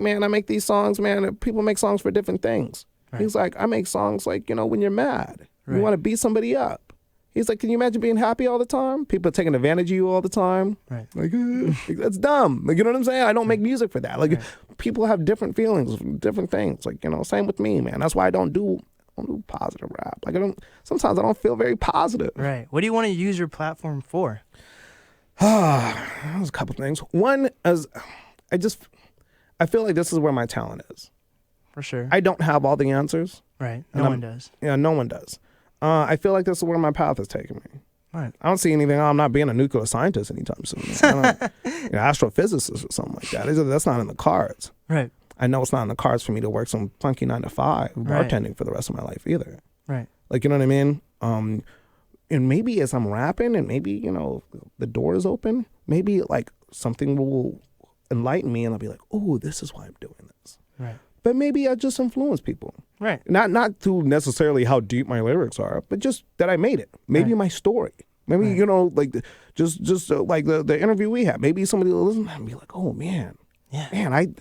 man, I make these songs, man. And people make songs for different things. He's like, I make songs like, when you're mad, you want to beat somebody up. He's like, can you imagine being happy all the time? People taking advantage of you all the time. Right. Like, that's dumb. Like, you know what I'm saying? I don't make music for that. Like, people have different feelings, different things. Like, same with me, man. That's why I don't do positive rap. Like, sometimes I don't feel very positive. Right. What do you want to use your platform for? There's a couple things. One is, I feel like this is where my talent is. For sure. I don't have all the answers. Right. No one does. Yeah, no one does. I feel like this is where my path is taking me. Right. I don't see anything. I'm not being a nuclear scientist anytime soon. Astrophysicist or something like that. That's not in the cards. Right. I know it's not in the cards for me to work some funky 9 to 5 bartending for the rest of my life either. Right. Like, you know what I mean? And maybe as I'm rapping and maybe, the door is open, maybe like something will enlighten me and I'll be like, oh, this is why I'm doing this. Right. But maybe I just influence people. Right. Not through necessarily how deep my lyrics are, but just that I made it. Maybe my story. Maybe, like just like the interview we had. Maybe somebody will listen and be like, oh, man. Yeah. Man,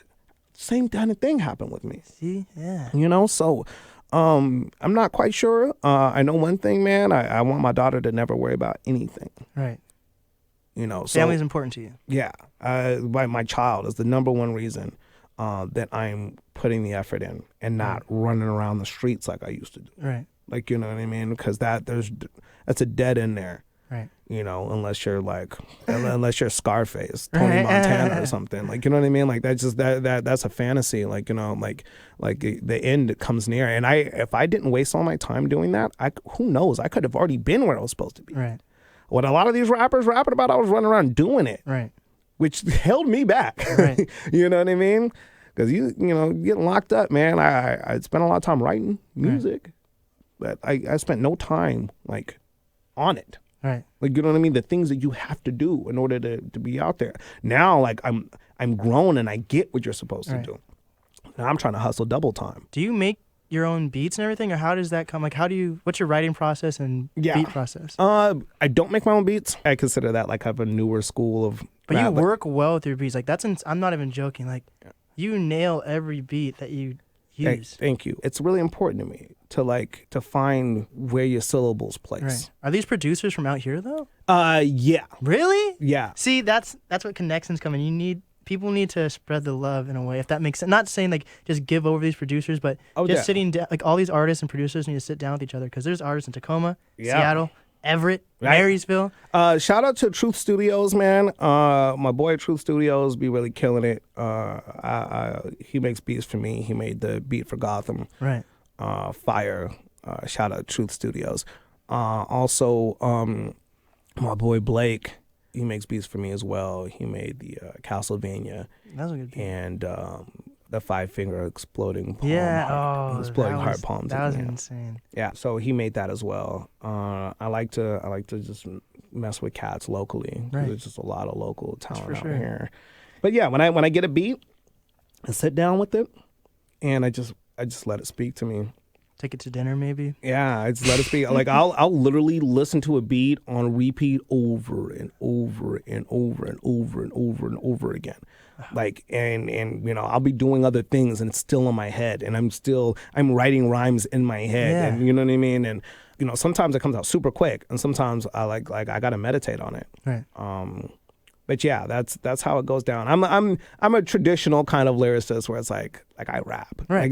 same kind of thing happened with me. See? Yeah. So I'm not quite sure. I know one thing, man. I want my daughter to never worry about anything. Right. So Family's important to you. Yeah. My child is the number one reason that I'm putting the effort in and not running around the streets like I used to do. Right. Like, you know what I mean? Because that's a dead end there. Right. Unless you're Scarface, Tony Montana or something. Like, you know what I mean? Like, that's just that's a fantasy. Like, like the end comes near. And if I didn't waste all my time doing that, who knows? I could have already been where I was supposed to be. Right. What a lot of these rappers rapping about, I was running around doing it. Right. Which held me back. Right. You know what I mean? Because getting locked up, man. I spent a lot of time writing music, but I spent no time like on it. Right. Like, you know what I mean? The things that you have to do in order to be out there. Now, like, I'm grown and I get what you're supposed to do. Now I'm trying to hustle double time. Do you make your own beats and everything, or how does that come? Like, what's your writing process and beat process? I don't make my own beats. I consider that like I have a newer school of But rap. you work well with your beats. Like, I'm not even joking. Like, you nail every beat that you use. Thank you. It's really important to me to find where your syllables place. Right. Are these producers from out here though? Yeah. Really? Yeah. See, that's what connections come in. People need to spread the love in a way, if that makes sense. Not saying like just give over these producers, but sitting down, like all these artists and producers need to sit down with each other, because there's artists in Tacoma, Seattle, Everett, Marysville. Shout out to Truth Studios, man. My boy Truth Studios be really killing it. He makes beats for me. He made the beat for Gotham. Right. Fire. Shout out Truth Studios. Also, my boy Blake, he makes beats for me as well. He made the Castlevania. That was a good beat. And the 5-finger exploding palm. Yeah. Exploding heart palms. That was insane. Yeah. So he made that as well. I like to just mess with cats locally. Right. There's just a lot of local talent out sure. here. But yeah, when I get a beat, I sit down with it, and I just let it speak to me. Take it to dinner, maybe. Yeah, I just let it speak. Like I'll literally listen to a beat on repeat over and over and over and over and over and over again. Like and I'll be doing other things and it's still in my head, and I'm writing rhymes in my head, and you know what I mean, and sometimes it comes out super quick, and sometimes I gotta meditate on it. Right. But yeah, that's how it goes down. I'm a traditional kind of lyricist where it's like I rap. Right,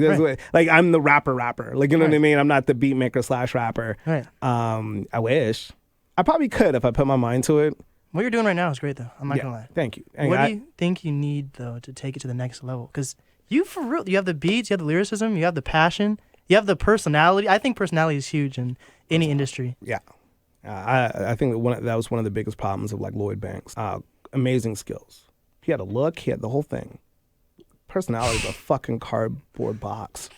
Like I'm the rapper. Like, you know what I Right. mean? I'm not the beat maker / rapper. Right. I wish. I probably could if I put my mind to it. What you're doing right now is great, though. I'm not gonna lie. Thank you. What do you think you need, though, to take it to the next level? Because you, for real, you have the beats, you have the lyricism, you have the passion, you have the personality. I think personality is huge in any industry. Yeah. I think that was one of the biggest problems of like Lloyd Banks. Amazing skills. He had a look. He had the whole thing. Personality is a fucking cardboard box.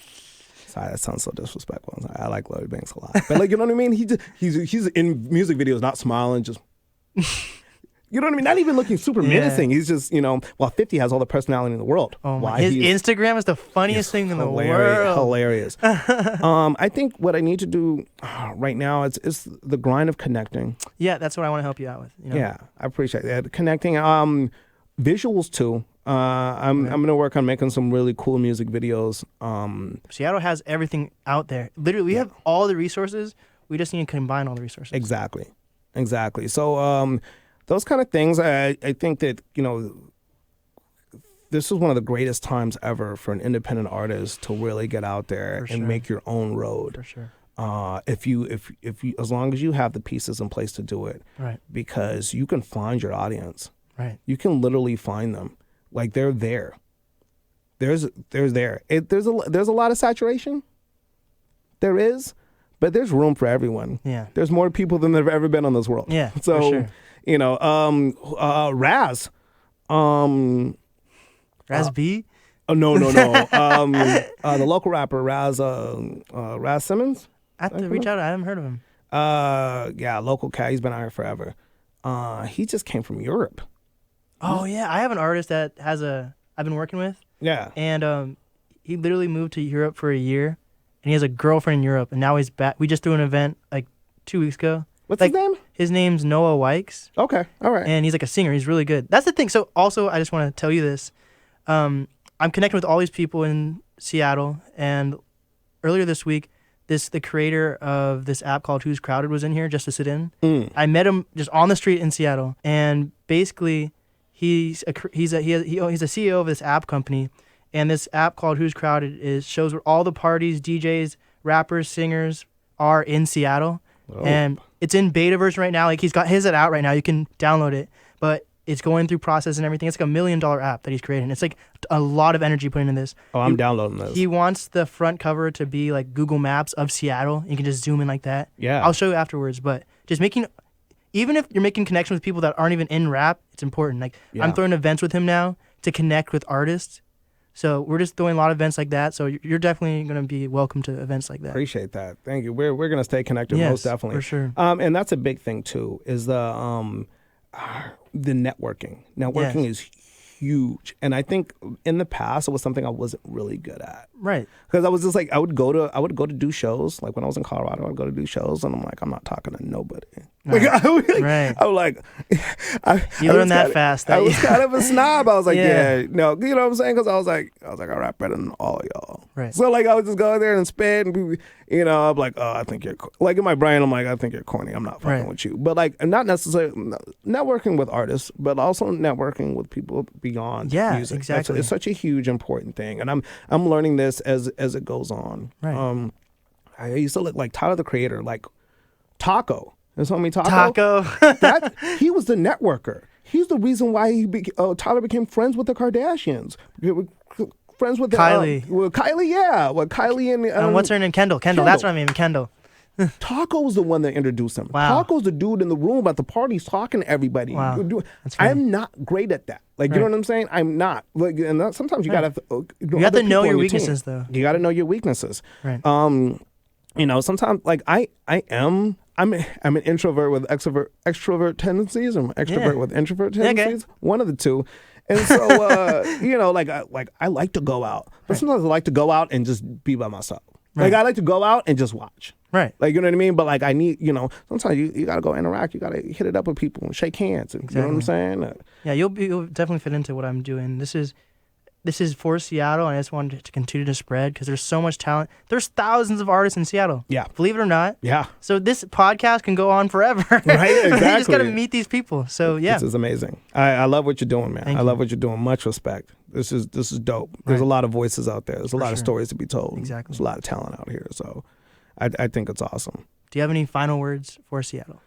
Sorry, that sounds so disrespectful. I like Lloyd Banks a lot, but like, you know what I mean. He's in music videos not smiling, just you know what I mean. Not even looking super menacing. He's just while 50 has all the personality in the world. Oh my! His Instagram is the funniest thing in the world. Hilarious. I think what I need to do right now is the grind of connecting. Yeah, that's what I want to help you out with. Yeah, I appreciate that. Connecting. Visuals too. I'm gonna work on making some really cool music videos. Seattle has everything out there. Literally, we have all the resources. We just need to combine all the resources. Exactly. So those kind of things, I think that this is one of the greatest times ever for an independent artist to really get out there and make your own road. For sure. If you as long as you have the pieces in place to do it, right? Because you can find your audience. Right. You can literally find them. Like they're there. There's a lot of saturation. There is, but there's room for everyone. Yeah. There's more people than there've ever been on this world. Yeah. So for sure. Raz. Raz B? Oh no. The local rapper Raz Simmons. I have to reach out. I haven't heard of him. Local cat. He's been out here forever. He just came from Europe. Oh yeah, I have an artist that I've been working with. Yeah. And he literally moved to Europe for a year, and he has a girlfriend in Europe, and now he's back. We just threw an event like 2 weeks ago. What's his name? His name's Noah Wykes. Okay, all right. And he's like a singer. He's really good. That's the thing. So also, I just want to tell you this. I'm connecting with all these people in Seattle, and earlier this week, the creator of this app called Who's Crowded was in here just to sit in. I met him just on the street in Seattle, and basically, he's a CEO of this app company, and this app called Who's Crowded shows where all the parties, DJs, rappers, singers are in Seattle. Oh. And it's in beta version right now. Like he's got his out right now. You can download it, but it's going through process and everything. It's like $1 million app that he's creating. It's like a lot of energy put into this. Oh, I'm downloading this. He wants the front cover to be like Google Maps of Seattle. You can just zoom in like that. Yeah. I'll show you afterwards, but just even if you're making connections with people that aren't even in rap, it's important. Like I'm throwing events with him now to connect with artists. So we're just throwing a lot of events like that. So you're definitely going to be welcome to events like that. Appreciate that. Thank you. We're going to stay connected, most definitely. For sure. And that's a big thing too, is the networking. Networking is huge. And I think in the past it was something I wasn't really good at. Right. Because I was just like I would go to do shows. Like when I was in Colorado, I'd go to do shows and I'm like, I'm not talking to nobody. Right. Right. I was like, you learned that fast. I was kind of a snob. I was like, no, you know what I'm saying? Because I was like, I rap better than all of y'all. Right. So like I would just go there and spit and be, I'm like, oh, I think you're like in my brain, I'm like, I think you're corny. I'm not fucking with you. But like, not necessarily networking with artists, but also networking with people beyond music. Exactly. It's such a huge important thing, and I'm learning this as it goes on. Right. I used to look like Tyler the Creator, like Taco. His homie Taco. He was the networker. He's the reason why Tyler became friends with the Kardashians. Friends with Kylie. With Kylie, yeah. With Kylie and what's her name? Kendall. That's what I mean. Kendall. Taco was the one that introduced him. Wow. Taco's the dude in the room at the parties talking to everybody. Wow. I'm not great at that. Like, you know what I'm sayam I'm not. Like, and sometimes you gotta. You have to know your weaknesses, though. You gotta know your weaknesses. Right. Sometimes like I'm an introvert with extrovert tendencies. I'm extrovert with introvert tendencies. Okay. One of the two. And so, I like to go out, but sometimes I like to go out and just be by myself. Right. Like I like to go out and just watch. Right. Like, you know what I mean? But like I need, sometimes you got to go interact. You got to hit it up with people and shake hands. And, You know what I'm saying? Yeah, you'll definitely fit into what I'm doing. this is for Seattle, and I just wanted to continue to spread because there's so much talent. There's thousands of artists in Seattle. Yeah. Believe it or not. Yeah. So this podcast can go on forever. Right, exactly. You just got to meet these people. So yeah. This is amazing. I love what you're doing, man. Thank I you. love what you're doing. Much respect. This is dope. There's a lot of voices out there. There's a lot of sure. stories to be told. Exactly. There's a lot of talent out here. So I think it's awesome. Do you have any final words for Seattle?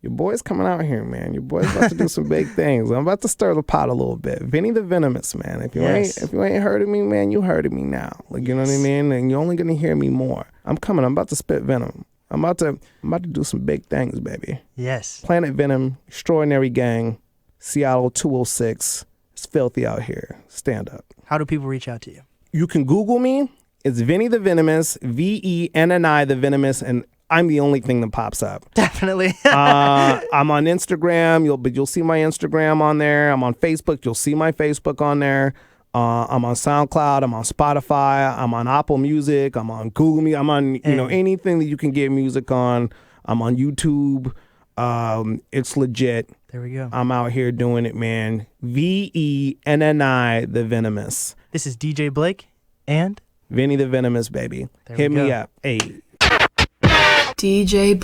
Your boy's coming out here, man. Your boy's about to do some big things. I'm about to stir the pot a little bit. Venni the Venomous, man. If you ain't heard of me, man, you heard of me now. Like, you know what I mean? And you're only gonna hear me more. I'm coming. I'm about to spit venom. I'm about to do some big things, baby. Yes. Planet Venom, Extraordinary Gang, Seattle 206. It's filthy out here. Stand up. How do people reach out to you? You can Google me. It's Venni the Venomous, VENNI the Venomous, and I'm the only thing that pops up. Definitely. I'm on Instagram. You'll see my Instagram on there. I'm on Facebook. You'll see my Facebook on there. I'm on Soundcloud. I'm on Spotify. I'm on Apple Music. I'm on Google Me. I'm on anything that you can get music on. I'm on YouTube. It's legit. There we go. I'm out here doing it, man. VENNI the Venomous. This is DJ Blake and Venni the Venomous, baby. There we Hit me go. up. Hey. DJ